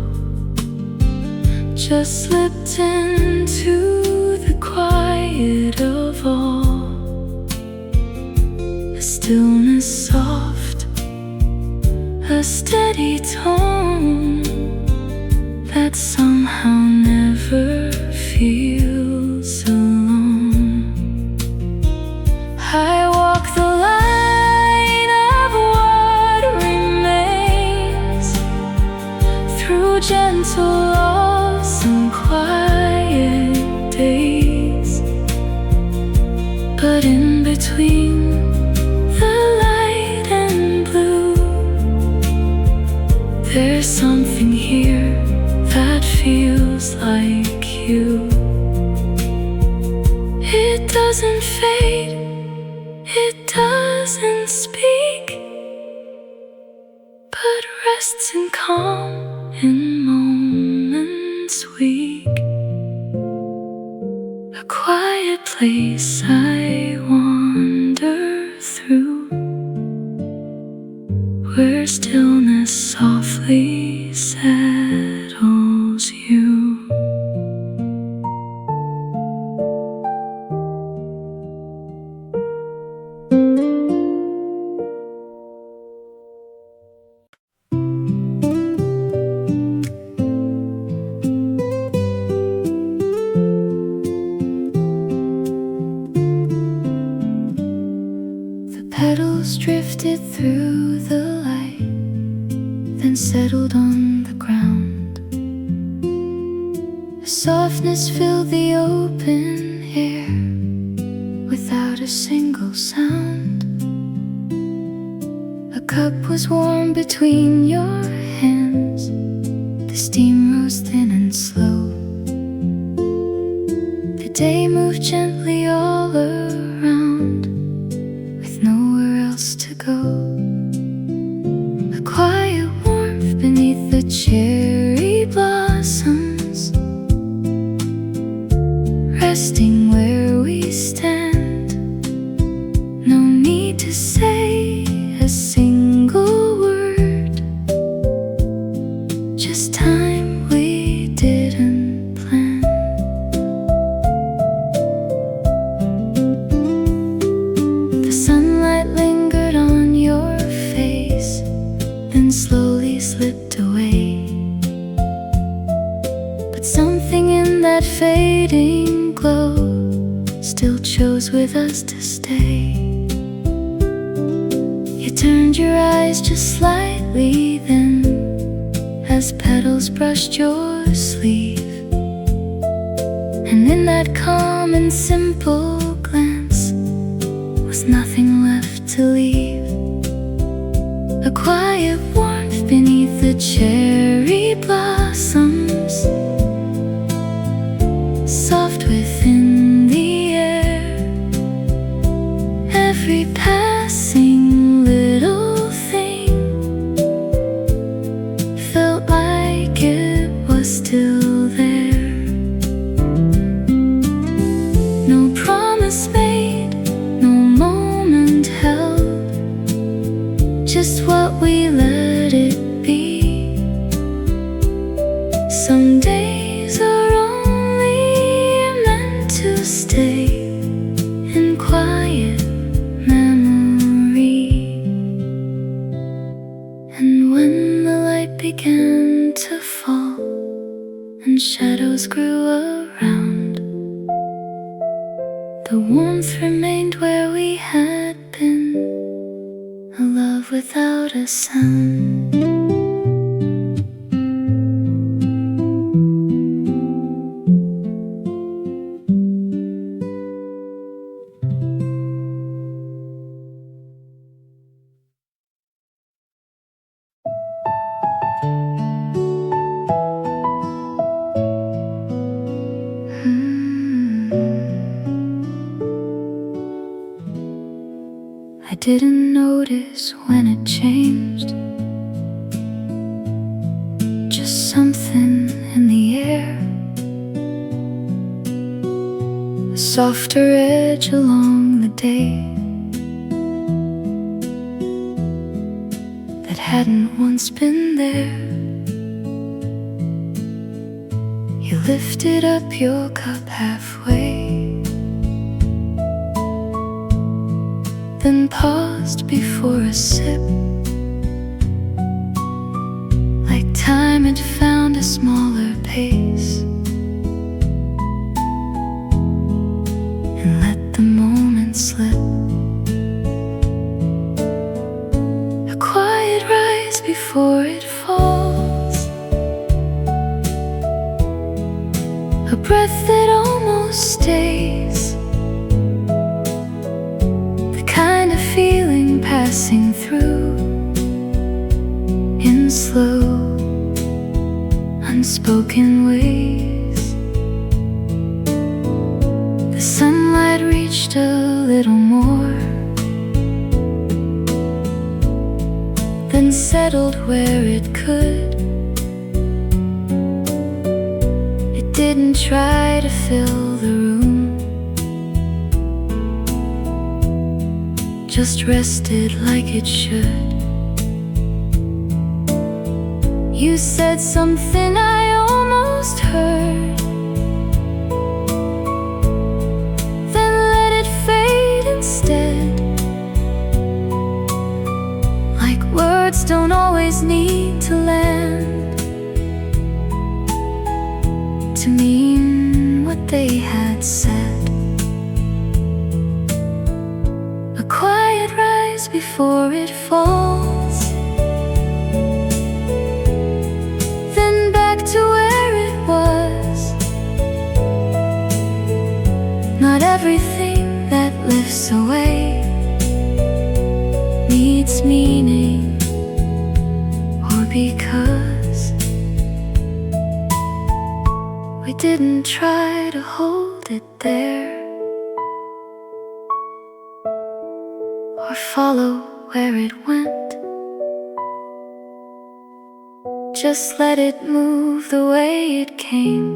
just slipped into the quiet of all. A stillness soft, a steady tone that somehow never feels alone. I walk the line of what remains, through gentle loss and quiet days. But in between the light and blue, there's something here that feels like you. It doesn't fade, it doesn't doesn't speak, but rests in calm in moments weak. A quiet place I wander through, where stillness softly settles you. Petals drifted through the light, then settled on the ground. A softness filled the open air, without a single sound. A cup was warm between your hands, the steam rose thin and slow. The day moved gently all around, nowhere else to go. A quiet warmth beneath the cherry blossoms, resting where we stand. No need to say a single word, just time we didn't plan. The sunlight lingered on your face, then slowly slipped away. But something in that fading glow still chose with us to stay. You turned your eyes just slightly then, as petals brushed your sleeve. And in that calm and simple glance was nothing left to leave. A quiet warmth beneath the cherry blossoms, soft within the air. Every passing little thing felt like it was still there. No promise made, no moment held, just what we let it be. Some days are only meant to stay in quiet memory. And when the light began to fall and shadows grew around, the warmth remained where we had been, a love without a sound. I didn't notice when it changed, just something in the air, a softer edge along the day that hadn't once been there. You lifted up your cup halfway, then paused before a sip, like time had found a smaller pace, and let the moment slip. A quiet rise before it falls, a breath that almost stays, feeling passing through in slow, unspoken ways. The sunlight reached a little more, and settled where it could. It didn't try to fill the room, just rested like it should. You said something I almost heard, then let it fade instead. Like words don't always need to land to mean what they had said. A quiet rise before it falls, then back to where it was. Not everything that lifts away needs meaning or because. We didn't try to hold it there or follow where it went. Just let it move the way it came,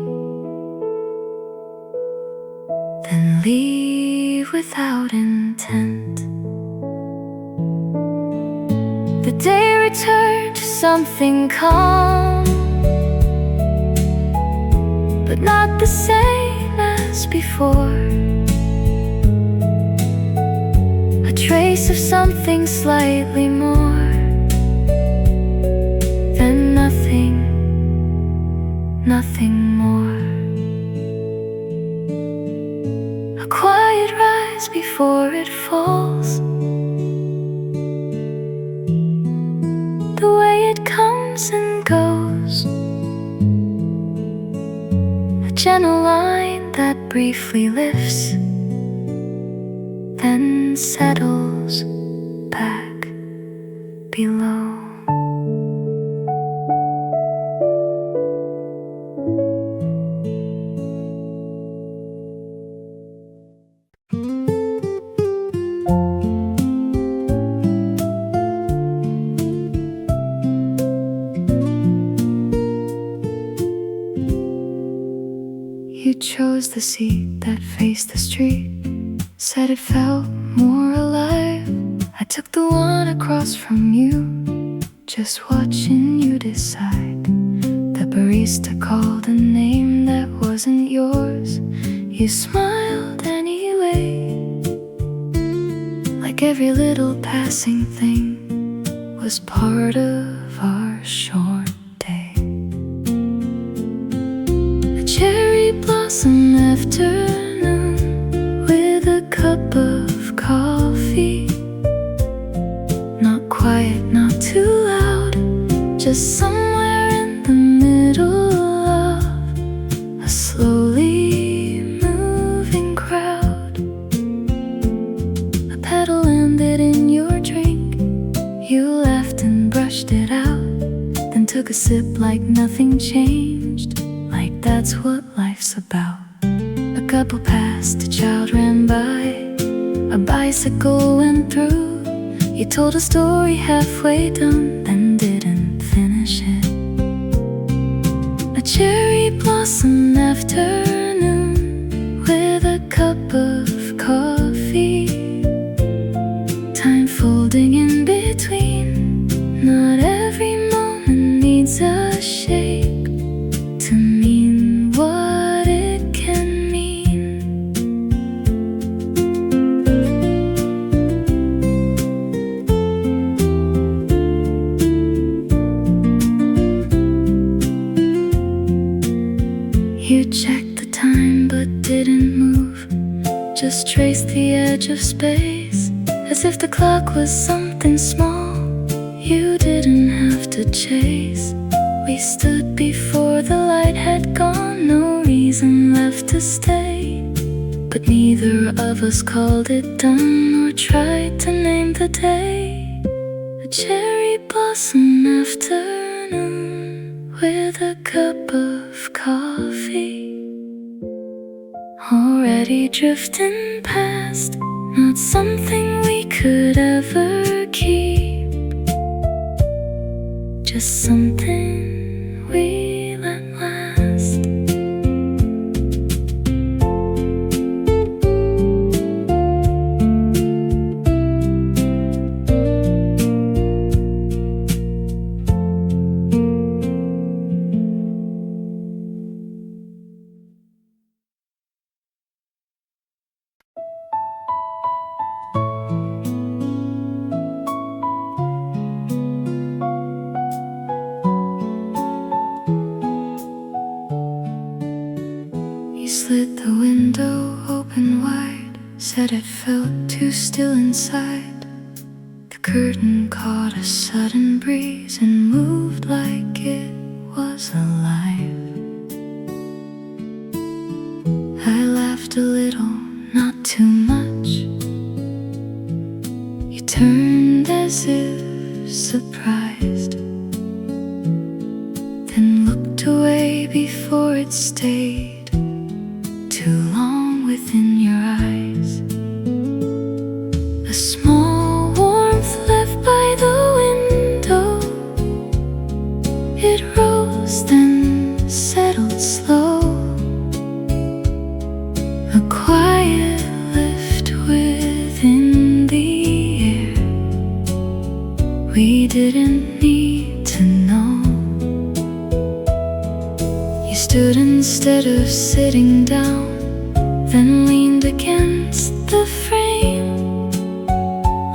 then leave without intent. The day returned to something calm, but not the same as before. A trace of something slightly more than nothing, nothing more. A quiet rise before it falls, the way it comes and goes. A gentle line that briefly lifts, then settles back below. You chose the seat that faced the street, said it felt more alive. I took the one across from you, just watching you decide. The barista called a name that wasn't yours. You smiled anyway, like every little passing thing was part of our short day. A cherry blossom afternoon with a cup of coffee. Not quiet, not too loud, just somewhere in the middle of a slowly moving crowd. A petal landed in your drink. You laughed and brushed it out, then took a sip like nothing changed, like that's what life's about. A couple passed, a child ran by, a bicycle went through. You told a story halfway done, then didn't finish it. A cherry blossom afternoon with a cup of coffee. Time folding in between. Not every moment needs a shape to mean what it can mean. You checked the time but didn't move, just traced the edge of space, as if the clock was something small you didn't have to chase. We stood before the light had gone, no reason left to stay, but neither of us called it done or tried to name the day. A cherry blossom afternoon with a cup of coffee, already drifting past, not something we could ever keep. just something we let last. Slid the window open wide, said it felt too still inside. The curtain caught a sudden breeze and moved like it was alive. I laughed a little, not too much. You turned as if surprised, then looked away before it stayed too long within your eyes. A small warmth left by the window. It rose, then settled slow. A quiet lift within the air. We didn't need to know. You stood instead of sitting down, then leaned against the frame,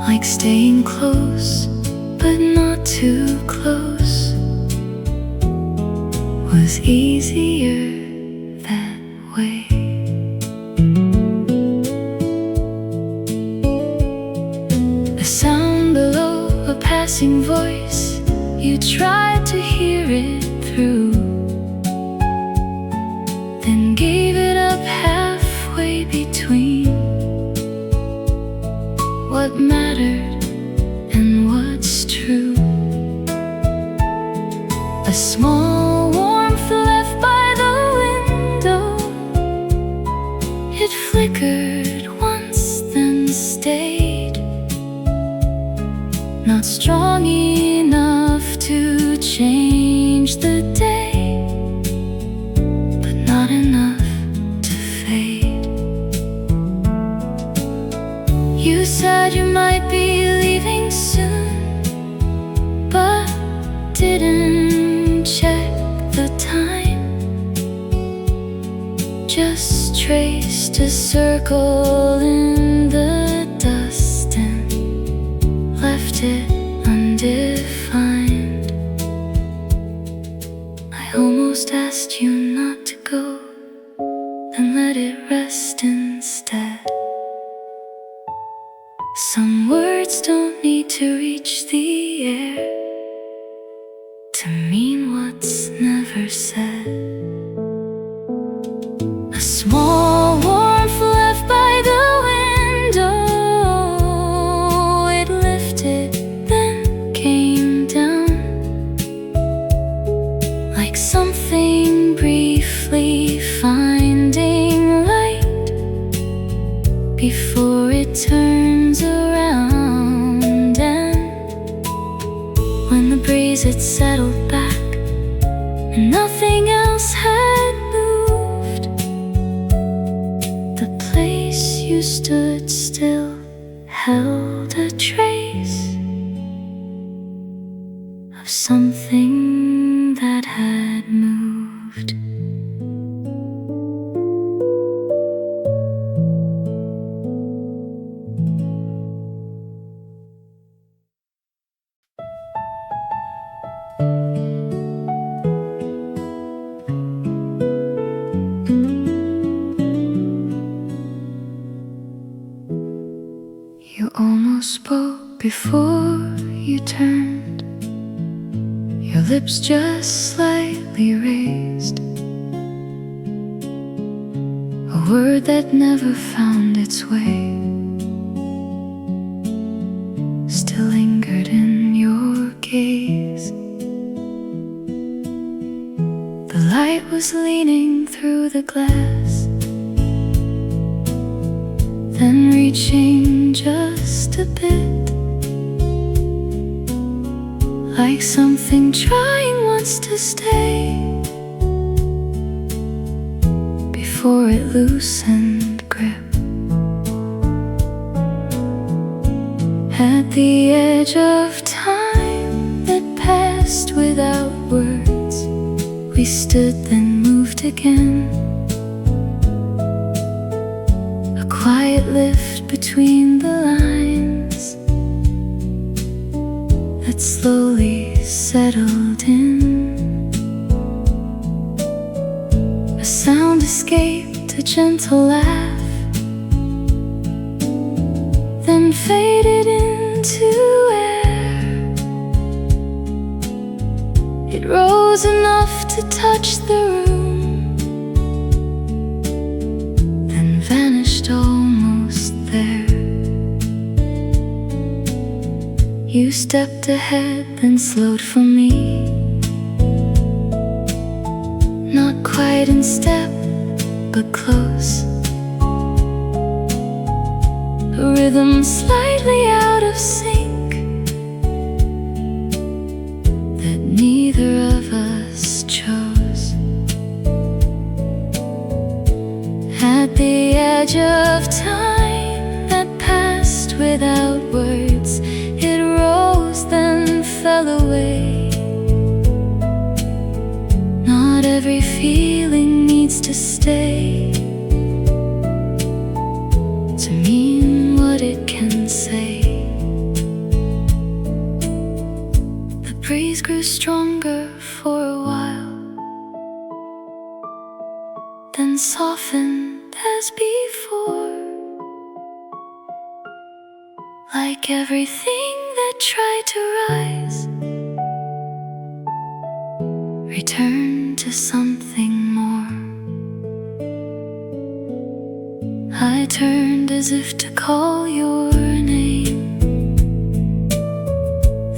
like staying close, but not too close, was easier that way. A sound below, a passing voice, you tried to hear it through, then gave it up halfway between what mattered and what's true. A small warmth left by the window. It flickered once, then stayed, not strong enough to change the day, but not enough to fade. You said you might be leaving soon, but didn't check the time. Just traced a circle in the dust and left it undefined. I almost asked you not to go, then let it rest instead. Some words don't need to reach the air to mean what's never said. A small warmth left by the window. It lifted, then came down, like something briefly finding light before it turns around. And when the breeze had settled back and nothing else had moved, the place you stood still held a trace of something that had moved. You almost spoke before you turned, your lips just slightly raised. A word that never found its way still lingered in your gaze. The light was leaning through the glass, then reaching just a bit, like something trying wants to stay before it loosened grip. At the edge of time that passed without words, we stood then moved again. A quiet lift between the lines that slowly settled in. A sound escaped, a gentle laugh, then faded into air. It rose enough to touch the room, then vanished almost there. You stepped ahead, then slowed for me, not quite in step, but close. A rhythm slightly out of sync that neither of us chose. At the edge of time that passed without words, it rose then fell away. Not every feeling needs to stay to mean what it can say. The breeze grew stronger for a while, then softened as before, like everything that tried to rise returned to something more. I turned as if to call your name,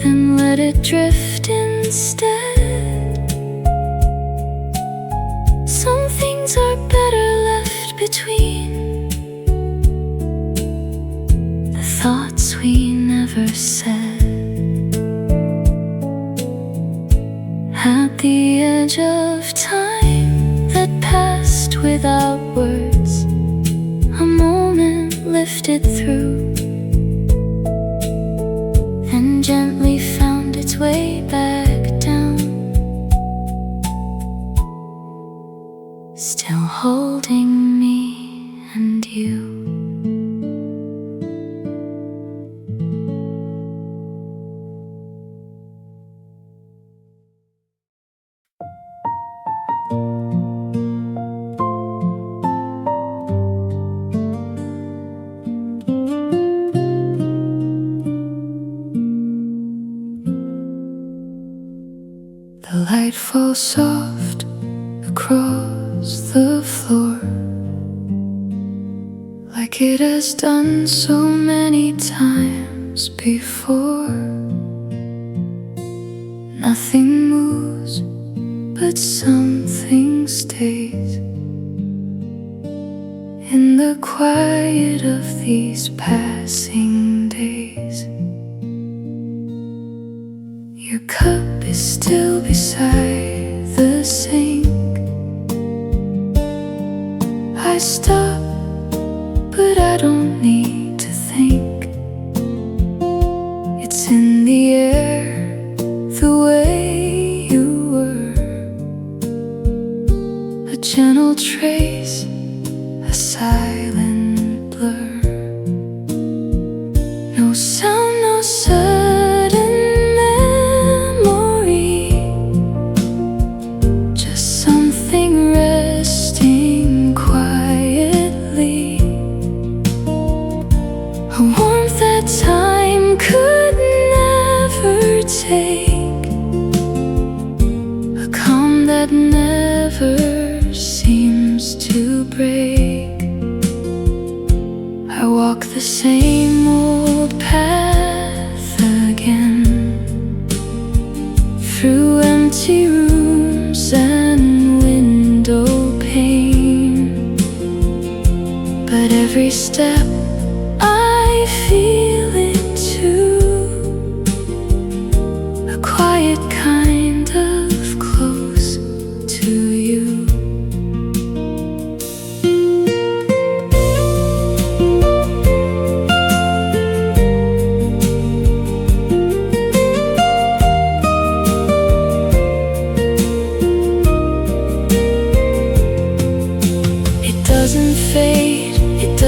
then let it drift instead. Some things are better left between the thoughts we never said. At the edge of time that passed without words, a moment lifted through and gently found its way back down, still holding me and you. The light falls soft across the floor, like it has done so many times before. Nothing moves, but something stays in the quiet of these passing days. Your cup is still beside the sink. I stop, but I don't need to think. It's in the air, the way you were, a gentle trace, a silent blur. No sound, no sudden memory, just something resting quietly. A warmth that time could never take, a calm that never seems to break. I walk the same old path again, through empty rooms and window pane. But every step I feel it too, a quiet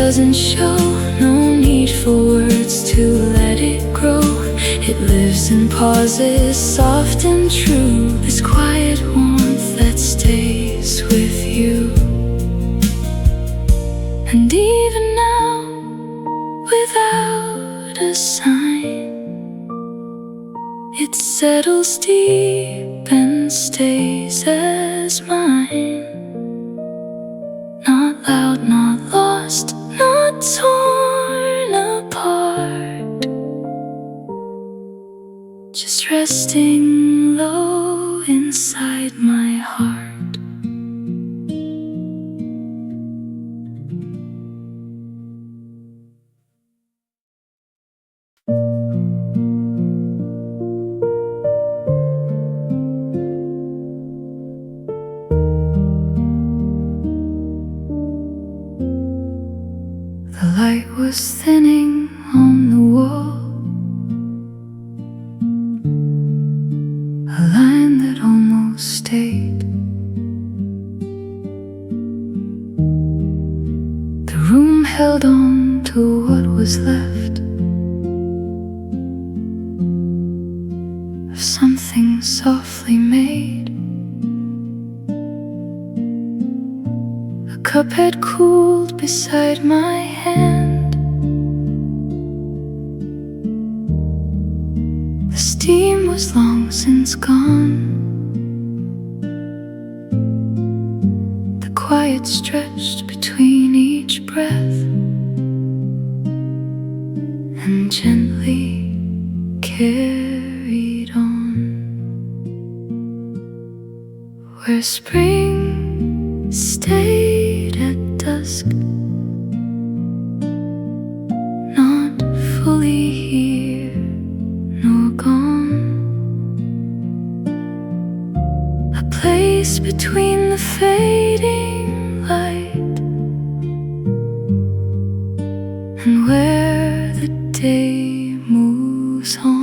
doesn't show, no need for words to let it grow. It lives in pauses, soft and true, this quiet warmth that stays with you. And even now, without a sign, it settles deep and stays as mine. Not loud, not lost, not torn apart, just resting low inside my heart. The light was thinning on the wall, a line that almost stayed. The room held on to what was left of something softly made. A cup had cooled beside my hand. The steam was long since gone. The quiet stretched between each breath and gently carried on. Where spring stayed at dusk, not fully here nor gone. A place between the fading light and where the day moves on.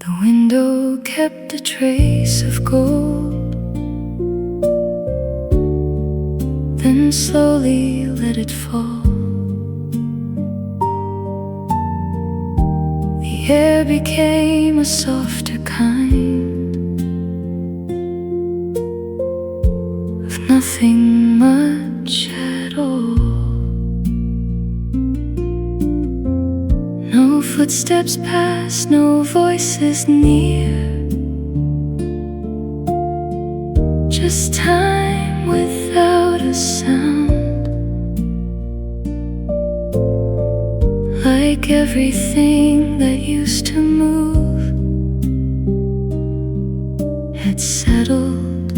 The window kept a trace of gold, then slowly let it fall. The air became a softer kind of nothing much at all. No footsteps pass, no voices near, just time without a sound. Like everything that used to move had settled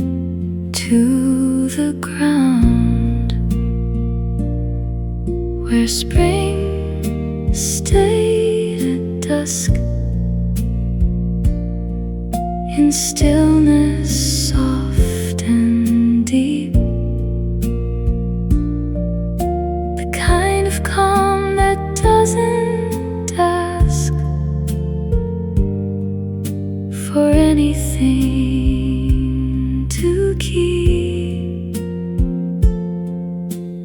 to the ground. Where spring stayed at dusk, in stillness soft and deep, the kind of calm that doesn't ask for anything to keep.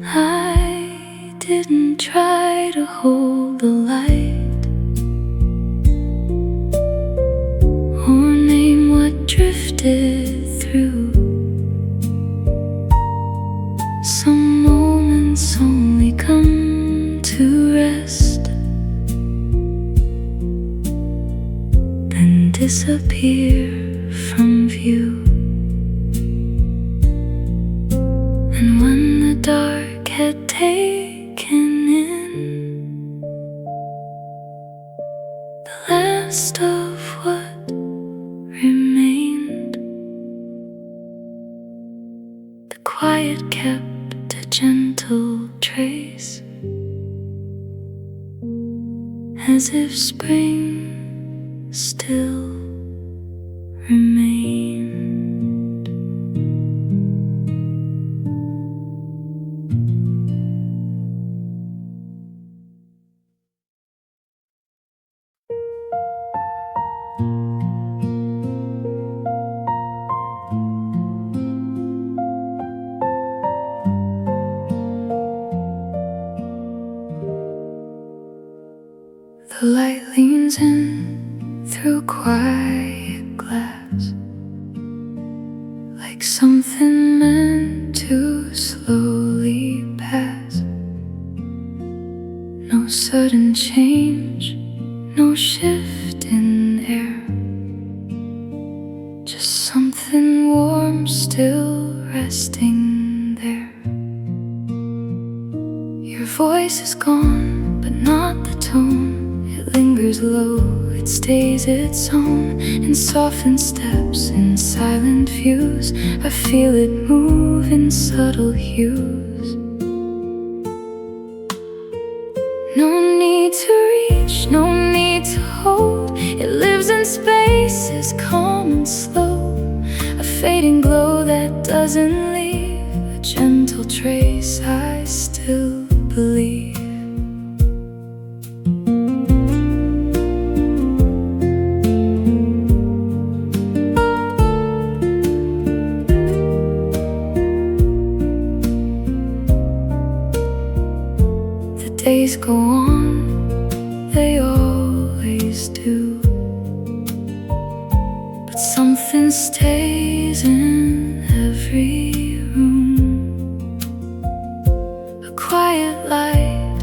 I didn't try to hold the light or name what drifted through. Some moments only come to rest, then disappear from view. And when the dark had taken in the last of what remained, the quiet kept a gentle trace, as if spring still remained. like something meant to slowly pass. No sudden change, no shift in air, just something warm still resting there. Your voice is gone, but not the tone. It lingers low, it stays its own, in softened steps, in silent views. I feel it move in subtle hues. No need to reach, no need to hold. It lives in spaces calm and slow, a fading glow that doesn't leave a gentle trace. I still believe. Days go on, they always do, but something stays in every room. A quiet light,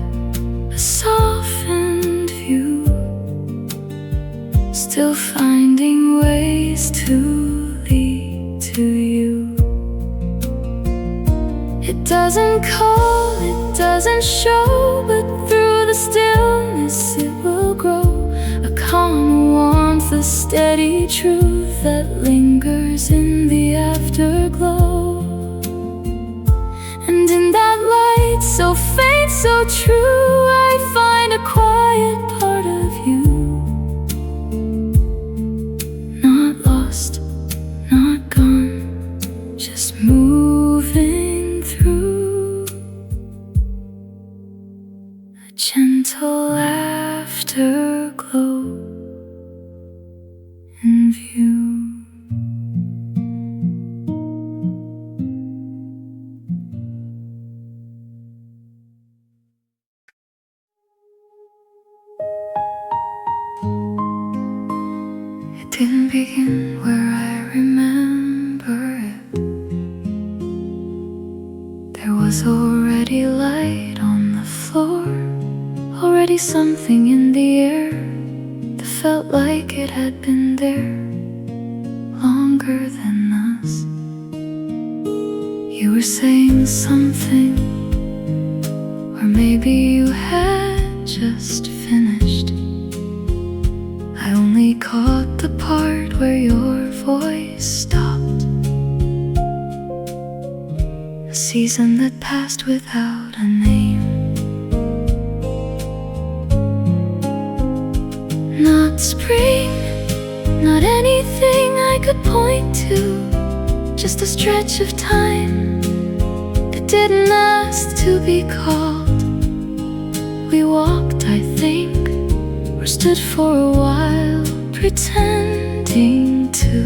a softened view, still finding ways to lead to you. It doesn't call, it doesn't show, but through the stillness it will grow. A calm warmth, a steady truth that lingers in the afterglow. And in that light, so faint, so true, I find a quiet part of you. Not lost, not gone, just moving through. A gentle afterglow in view. It didn't begin where I remember it. There was already light on the floor, already something in the air that felt like it had been there longer than us. You were saying something, or maybe you had just finished. I only caught the part where your voice stopped. A season that passed without a name. Not spring, not anything I could point to, just a stretch of time that didn't ask to be called. We walked, I think, or stood for a while, pretending to.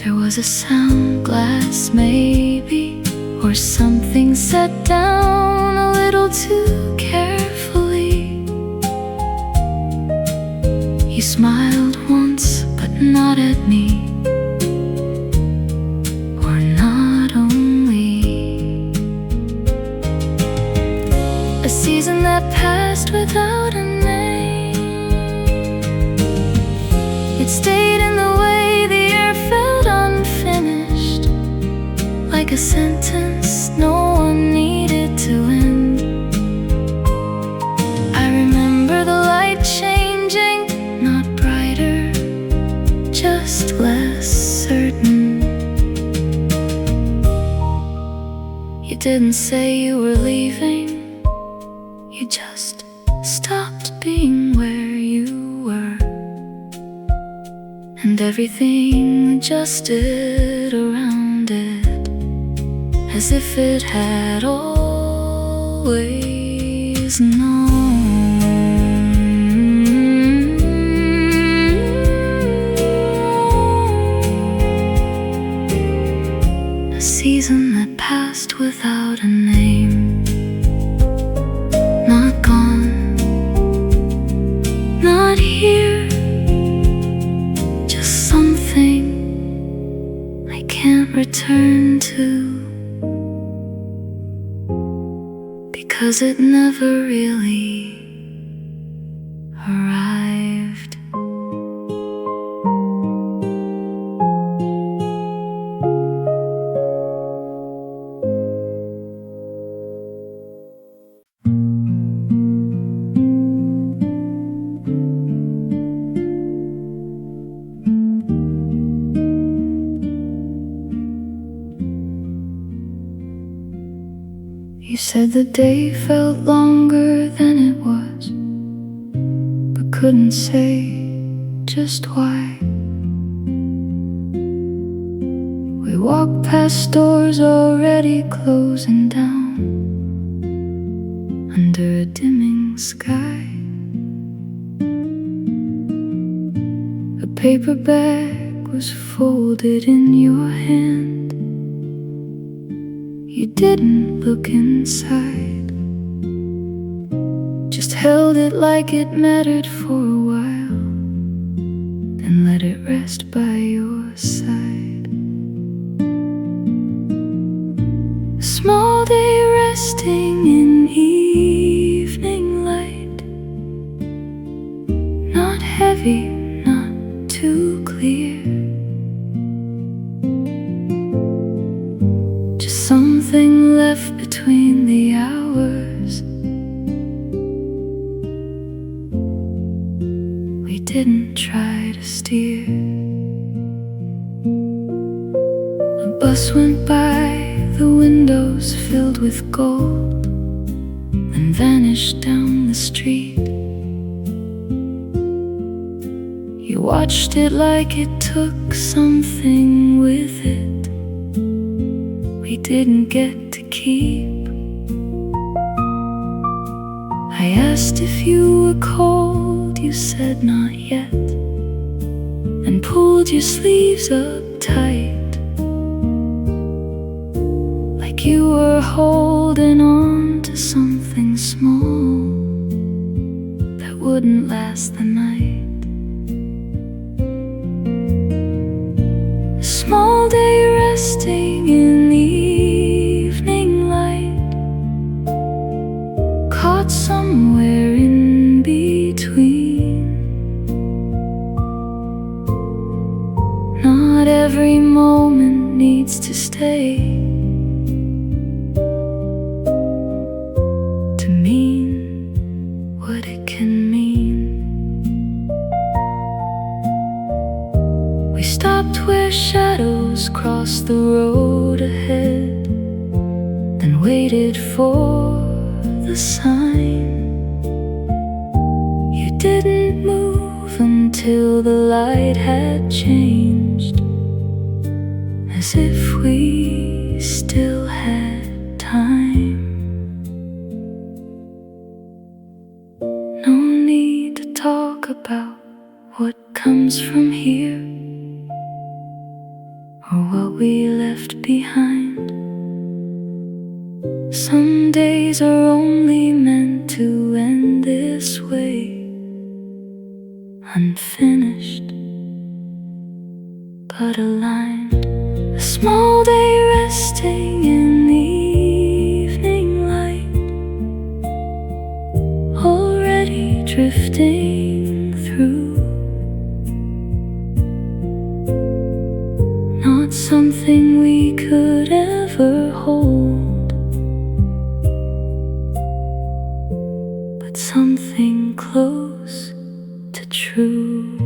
There was a sound, glass maybe, or something set down a little too carefully. You smiled once, but not at me, or not only. A season that passed without a name. It stayed in the way the air felt unfinished, like a sentence no one needed to end. I remember the light changing, not brighter, just less certain. You didn't say you were leaving, you just stopped being where you were, and everything adjusted around it, as if it had always known. A season that passed without a name. Not gone, not here, return to, because it never really arrived. You said the day felt longer than it was, but couldn't say just why. We walked past doors already closing down, under a dimming sky. A paper bag was folded in your hand. You didn't look inside, just held it like it mattered for a while, then let it rest by your side. A small day resting in evening light, not heavy, not too clear, something left between the hours. We didn't try to steer. A bus went by, the windows filled with gold, then vanished down the street. You watched it like it took something with it we didn't get to keep. I asked if you were cold, you said not yet, and pulled your sleeves up tight, like you were holding on to something small that wouldn't last the night. A small day resting in the evening light, caught somewhere in between. Not every moment needs to stay to mean what it can mean. We stopped where shadows crossed the road ahead, then waited for the sign. You didn't move until the light had changed, as if we still had time. No need to talk about what comes from here, or what we left behind. Some days are only meant to end this way, unfinished but aligned. A small day resting in the evening light, already drifting through. Not something we could ever hold, but something close to true.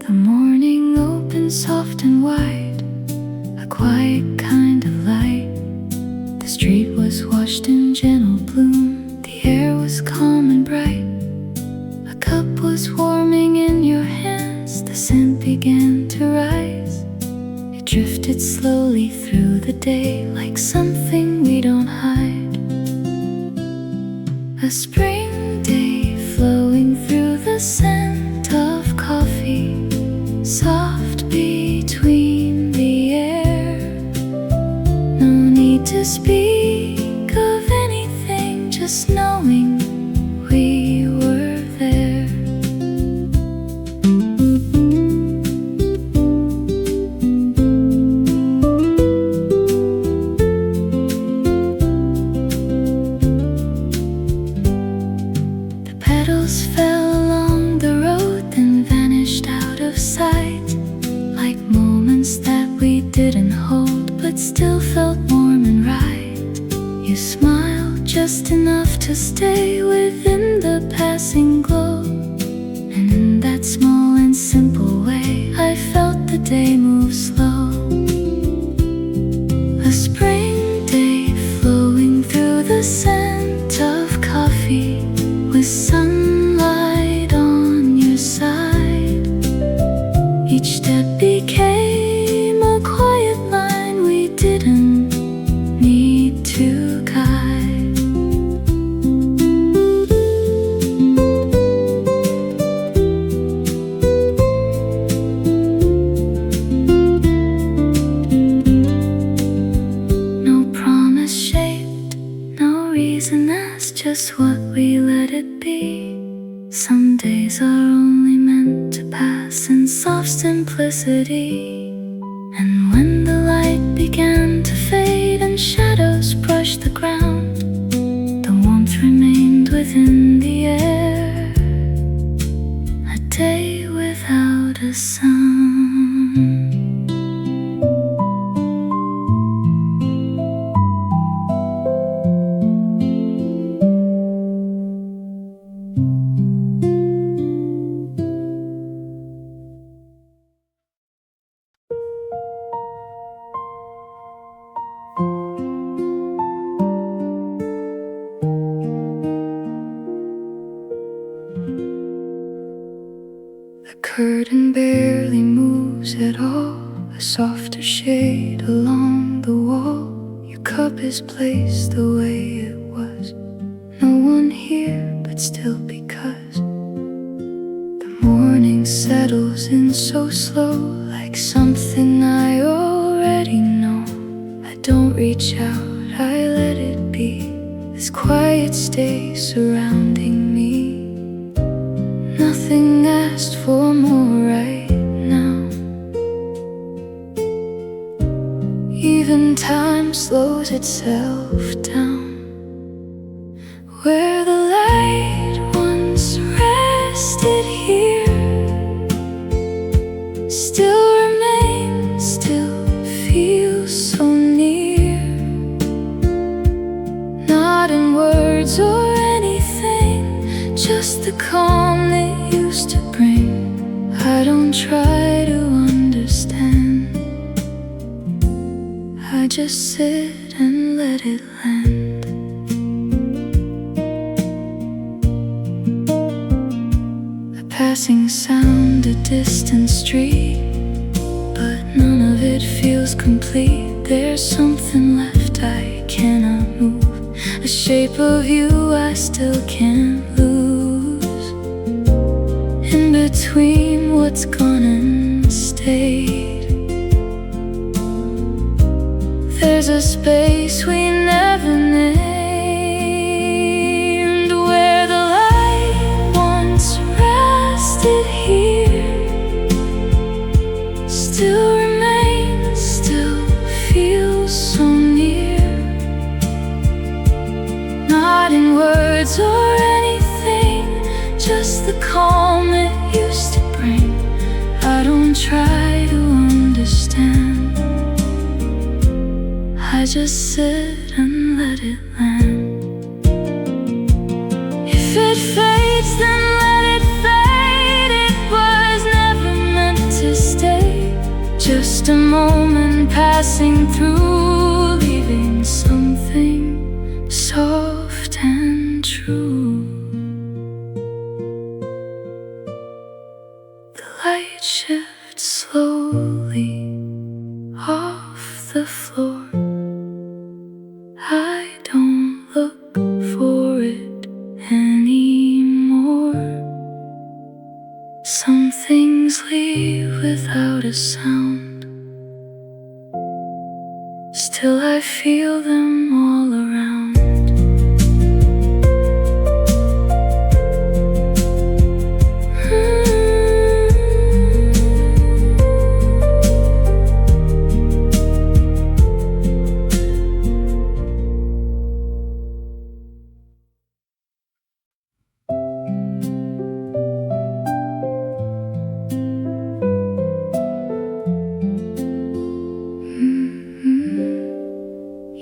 The morning opens soft and wide, a quiet kind of light. The street was washed in gentle bloom, the air was calm and bright. A cup was warming in your hands, the scent began to rise. It drifted slowly through the day, like something we don't hide. A spring day flowing through the scent of coffee, soft between the air. No need to speak of anything, just knowing we were there. The petals fell along the road, then vanished out of sight, like moments that we didn't hold but still felt warm and right. You smiled just enough to stay within the passing glow, and in that small and simple way I felt the day move slow. A spring day flowing through the scent of coffee, with sunlight on your side. Each step became a quiet line we didn't need to guide. No promise shaped, no reason asked, just what we let it be. Some days are only meant to pass in soft simplicity. And when the light began to fade and shadows brushed the ground, the warmth remained within the air. A day without a sun. The curtain barely moves at all, a softer shade along the wall. Your cup is placed the way it was. No one here, but still because the morning settles in so slow, like something I already know. I don't reach out, I let it be. This quiet stays surrounding me. Nothing asked for more right now. Even time slows itself down. Where the light once rested here still remains, still feels so near. Not in words or anything, just the calm it used to bring. I don't try to understand, I just sit and let it land. A passing sound, a distant street, but none of it feels complete. There's something left I cannot move, a shape of you I still can't lose. In between what's gone and stayed, there's a space we never named. Where the light once rested here still remains, still feels so near. Not in words or anything, just the calm it used to bring. I don't try to understand, I just sit and let it land. If it fades, then let it fade. It was never meant to stay, just a moment passing through, leaving something soft and true. The light shifts slowly off the floor. I don't look for it Still I feel them all around.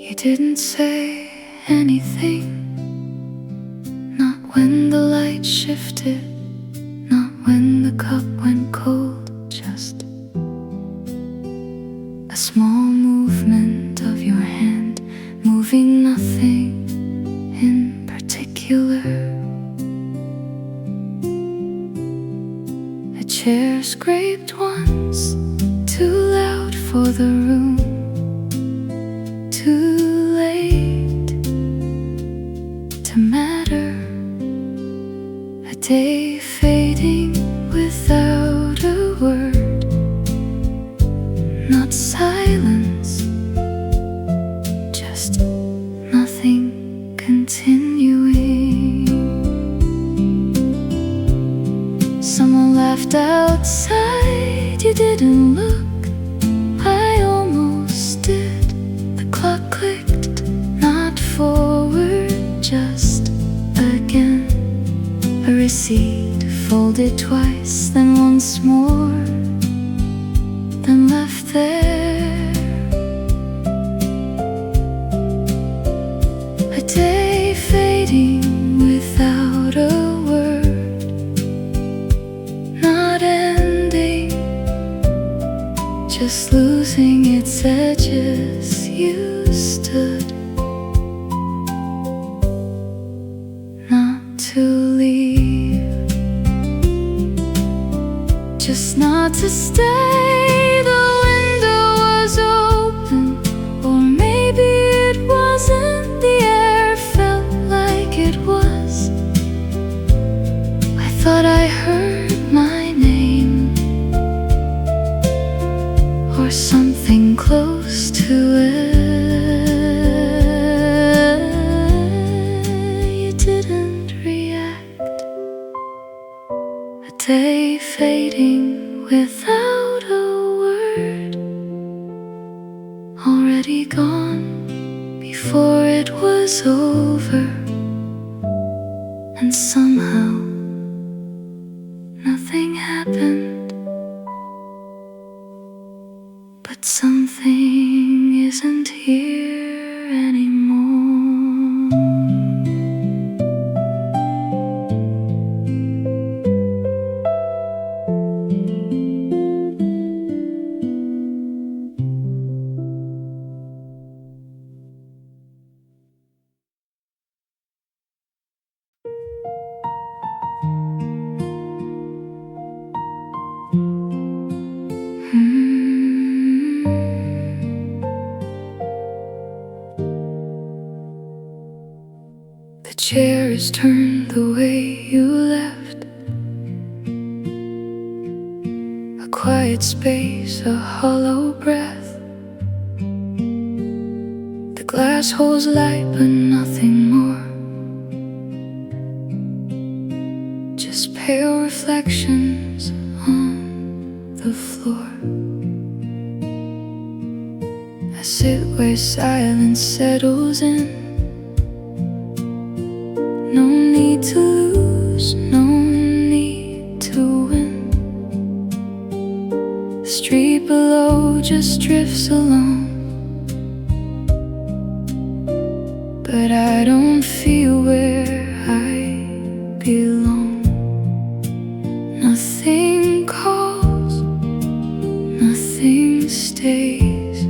You didn't say anything, not when the light shifted, not when the cup went cold, just a small movement of your hand, moving nothing in particular. A chair scraped once, too loud for the room, too late to matter. A day fading without a word, not silence, just nothing continuing. Someone laughed outside, you didn't look, I almost did. Clock clicked, not forward, just again. A receipt folded twice, then once more, then left there. A day fading without a word, not ending, just losing its edges. You stood, not to leave, just not to stay. The window was open, or maybe it wasn't. The air felt like it was. I thought I heard my name, or something close to it. You didn't react. A day fading without a word, already gone before it was over. And somehow nothing happened, but something isn't here anymore. The chair is turned the way you left. A quiet space, a hollow breath. The glass holds light but nothing more, just pale reflections on the floor. I sit where silence settles in. No need to lose, no need to win. The street below just drifts along, but I don't feel where I belong. Nothing calls, nothing stays.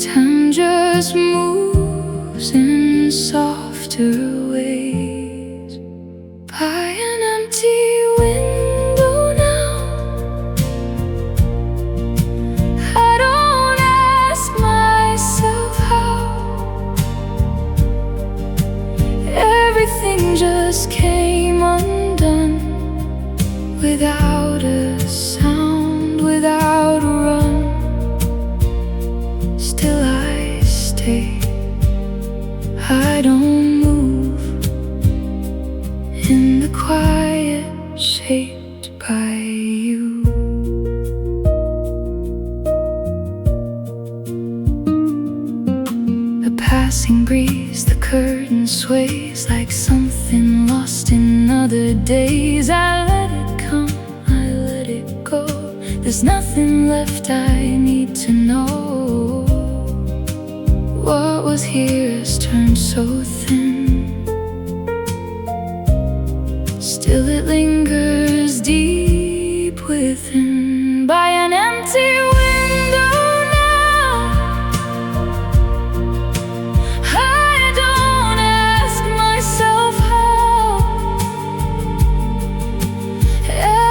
Time just moves in softer ways. By an empty window now, I don't ask myself how. Everything just came undone, without a sound, without a run. Still I stay. I don't move in the quiet shaped by you. A passing breeze, the curtain sways like something lost in other days. I let it come, I let it go. There's nothing left I need to know. What was here has turned so thin. Still it lingers deep within. By an empty window now, I don't ask myself how.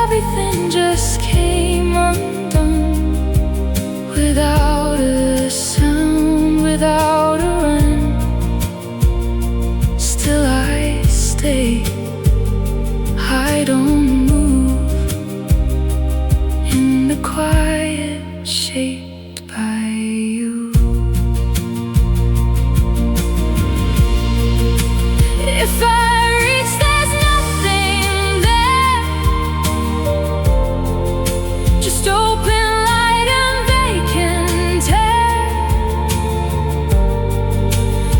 Everything just came undone without a sound, without a run. Still I stay. I don't move in the quiet shaped by you. If I reach, there's nothing there. Just open light and vacant air.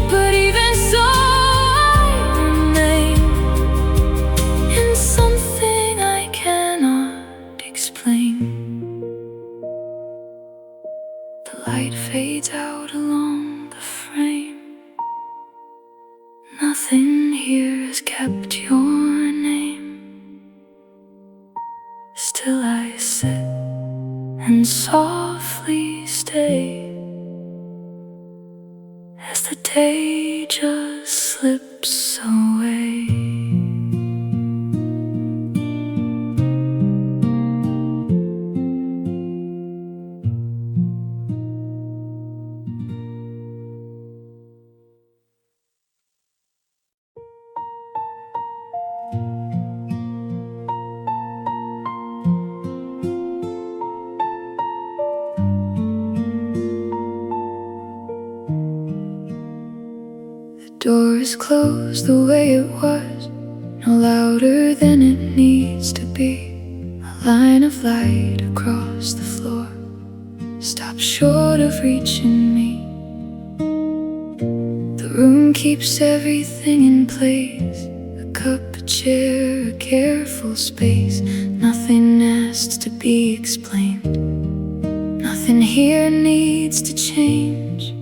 But even so, I remain in something I cannot explain. The light fades out along the frame. Nothing here has kept your name. Still I sit and softly stay as the day just slips away. The door is closed the way it was, no louder than it needs to be. A line of light across the floor stops short of reaching me. The room keeps everything in place, a cup, a chair, a careful space. Nothing asks to be explained, nothing here needs to change.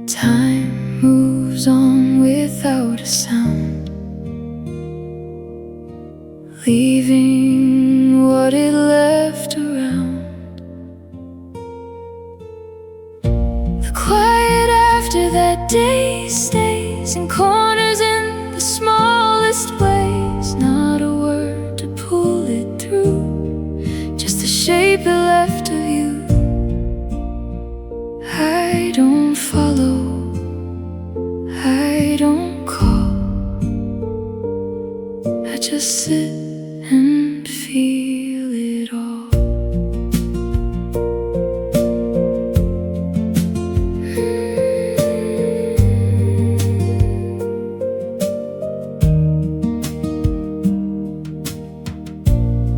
Time moves on without a sound, leaving what it left around. The quiet after that day stays in corners in the smallest ways. Not a word to pull it through, just the shape it left of you. I don't follow, I don't call, I just sit and feel it all.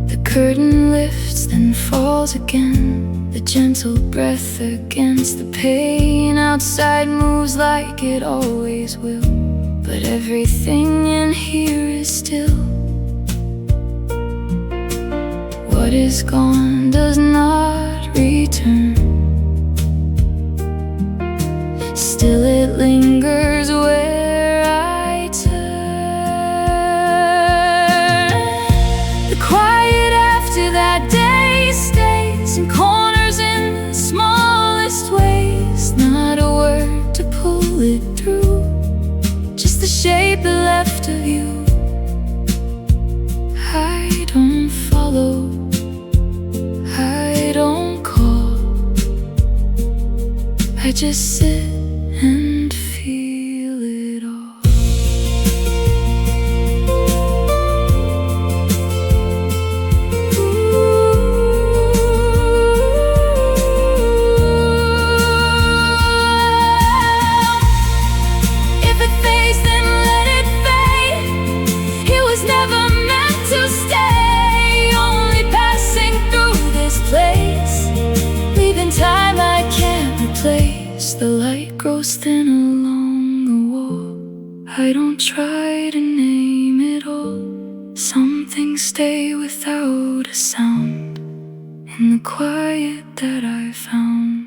The curtain lifts, then falls again, the gentle breath against the pain. Outside moves like it always will, but everything in here is still. What is gone does not return. Still it lingers where I turn. The quiet after that day stays in corners in the smallest ways. Not a word to pull it through, just the shape it left of you. I don't follow, I don't call, I just sit and feel it all. light grows thin along the wall. I don't try to name it all. Some things stay without a sound in the quiet that I found.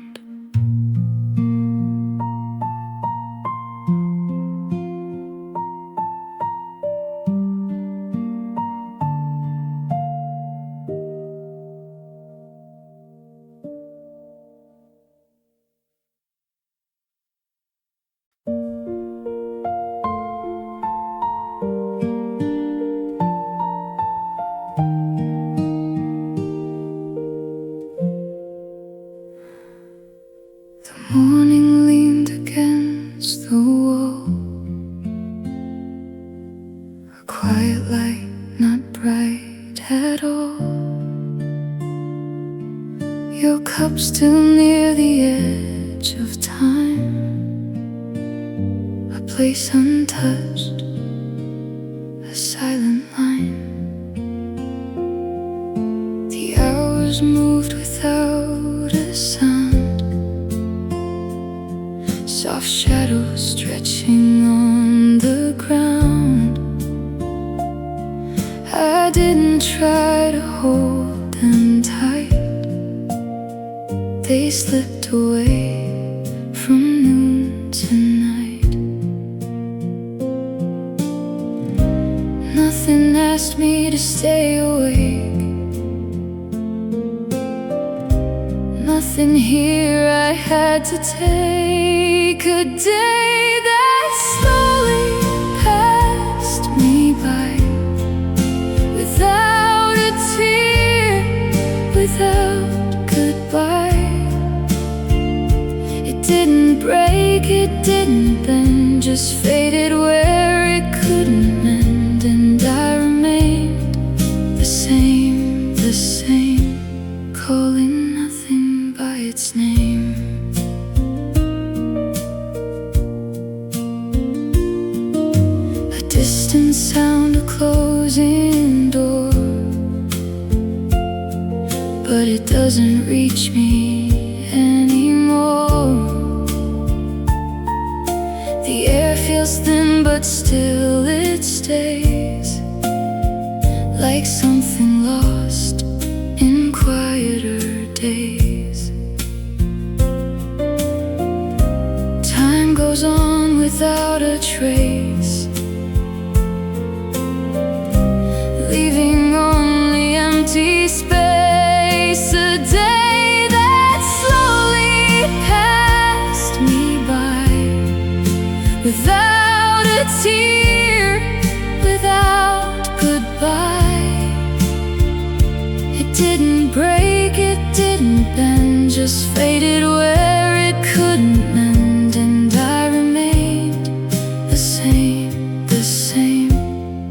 Morning leaned against the wall, a quiet light, not bright at all. Your cup still near the edge of time, a place untouched, a silent line. The hours moved without a sound, soft shadows stretching on the ground. I didn't try to hold them tight, they slipped away from noon to night. Nothing asked me to stay awake, nothing here I had to take. A day that slowly passed me by, without a tear, without goodbye. It didn't break, it didn't bend, just faded where it couldn't mend. And I remained the same, calling nothing by its name. A distant sound of closing door, but it doesn't reach me anymore. The air feels thin, but still it stays, like something lost in quieter days. Time goes on without a trace, leaving only empty space. A day that slowly passed me by, without a tear, without goodbye. It didn't break, it didn't bend, just faded where it couldn't mend. And I remained the same,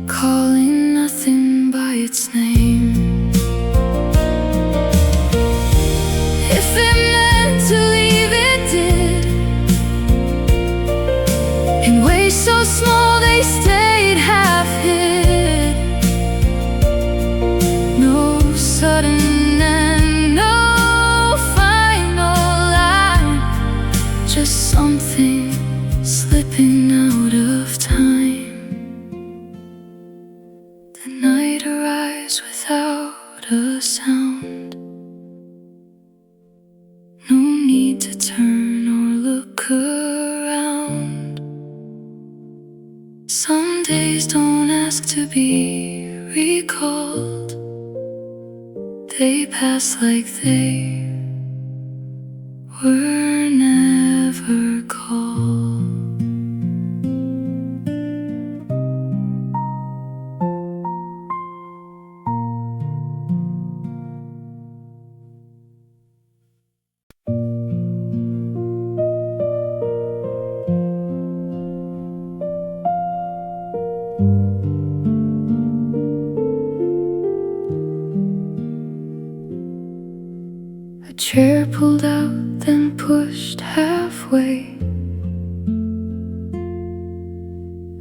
calling nothing by its name. If it meant to leave, it did, in ways so small they stayed half hid. No sudden end, no final line, just something slipping out of time. The night arrives without a sound, no need to turn or look around. Some days don't ask to be recalled, they pass like they were never called. A chair pulled out, then pushed halfway,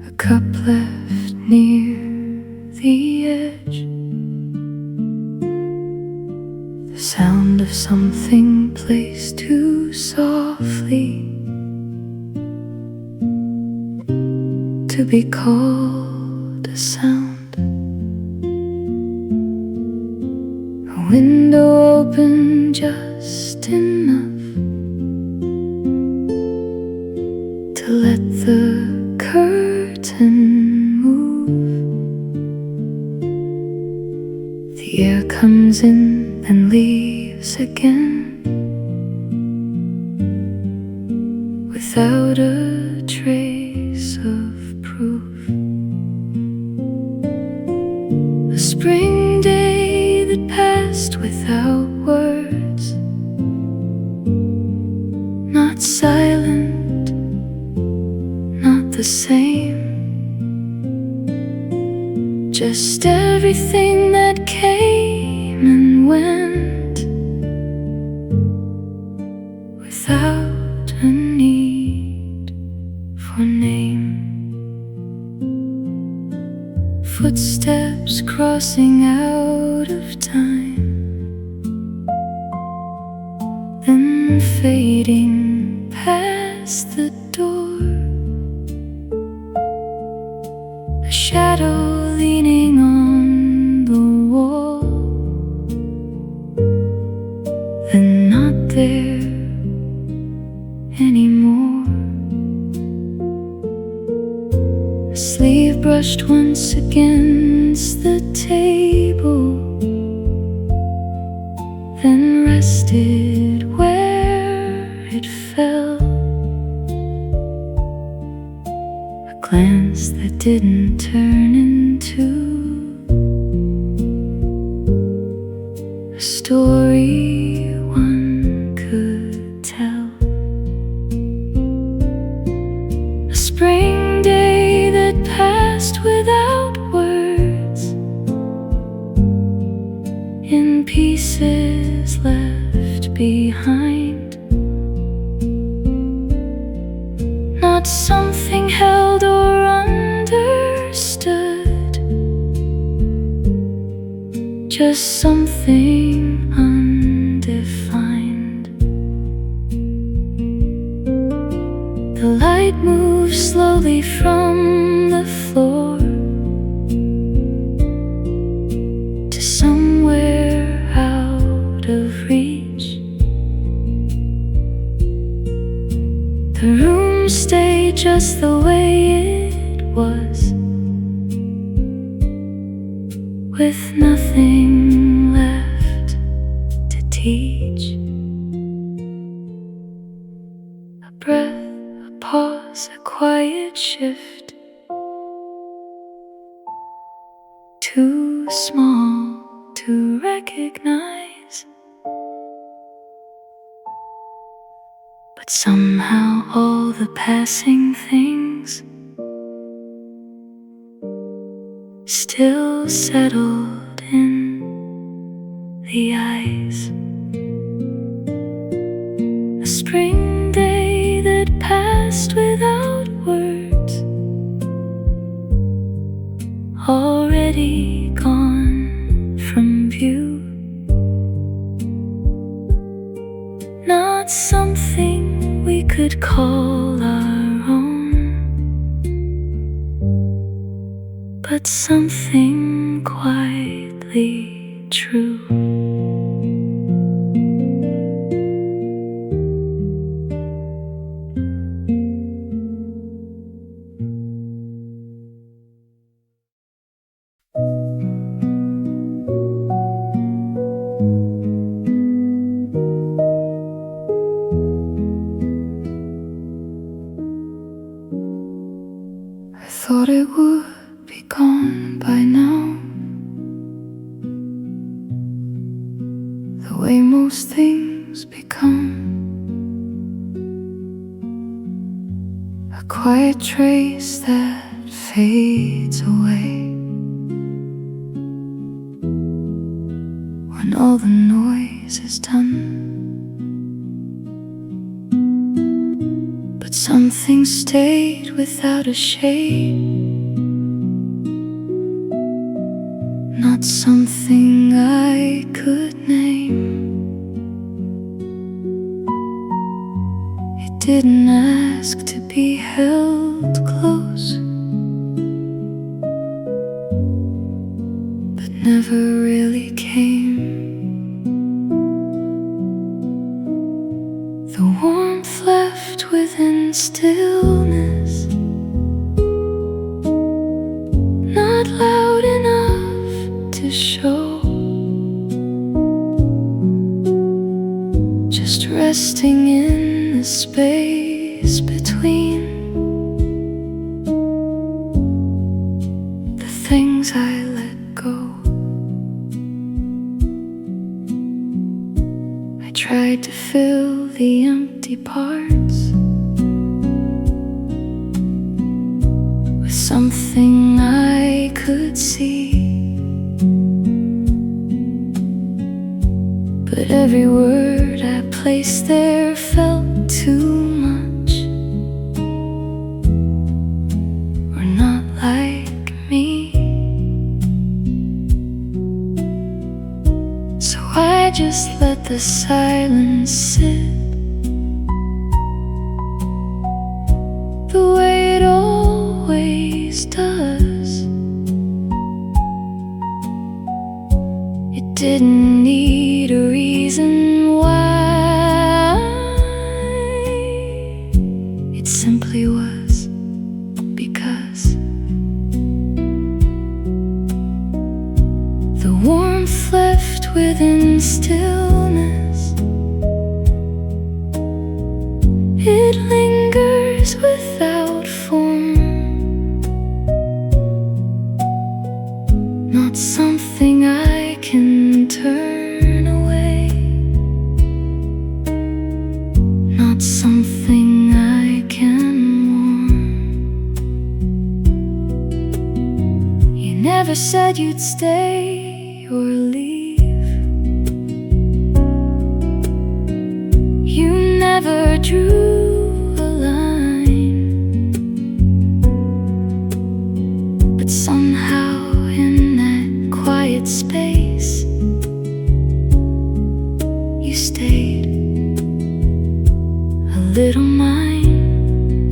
a cup left near the edge, the sound of something placed too softly to be called a sound. A window open just enough to let the curtain move. The air comes in and leaves again without a trace of proof. A spring day that passed without words, not silent, not the same, just everything that came and went without a need for name. Footsteps crossing out of time, then fading past the door. A shadow leaning on the wall, then not there anymore. A sleeve brushed once against the table, then rested where it fell. A glance that didn't turn into a story one could tell. A spring day that passed without words, in pieces left behind, not something held or understood, just something undefined. The light moves slowly from the floor to somewhere out of reach. The room stayed just the way it was, with nothing left to teach. A breath, a pause, a quiet shift, too small to recognize, but somehow all the passing things still settled in the eyes. A spring day that passed without words, already gone from view, not something we could call our own, but something quietly true. I thought it would be gone by now, the way most things become, a quiet trace that fades away when all the noise is done. But something stayed without a shape, not something I could name. It didn't ask to be held close, within stillness, not loud enough to show, just resting in the space between the things I let go. I tried to fill the empty parts with something I could see, but every word I placed there felt too much, or not like me. So I just let the silence sit the way it always does. It didn't need a reason why, it simply was because. The warmth left within stillness, it lingers without form, not something I can turn away, not something I can warm. You never said you'd stay or leave, you never drew a line, but somehow in that quiet space you stayed a little mine,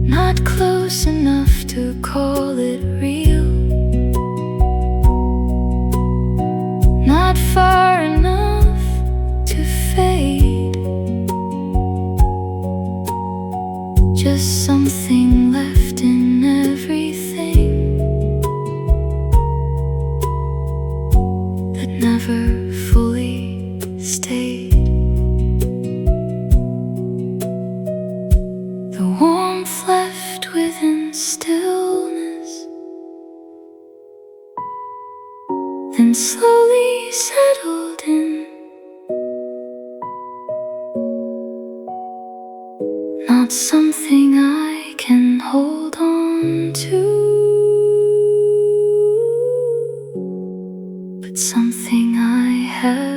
not close enough to call it real, not far enough to fade, just something left in everything that never fully stayed. The warmth left within stillness, then slowly settled in, not something I can hold on to, but something I have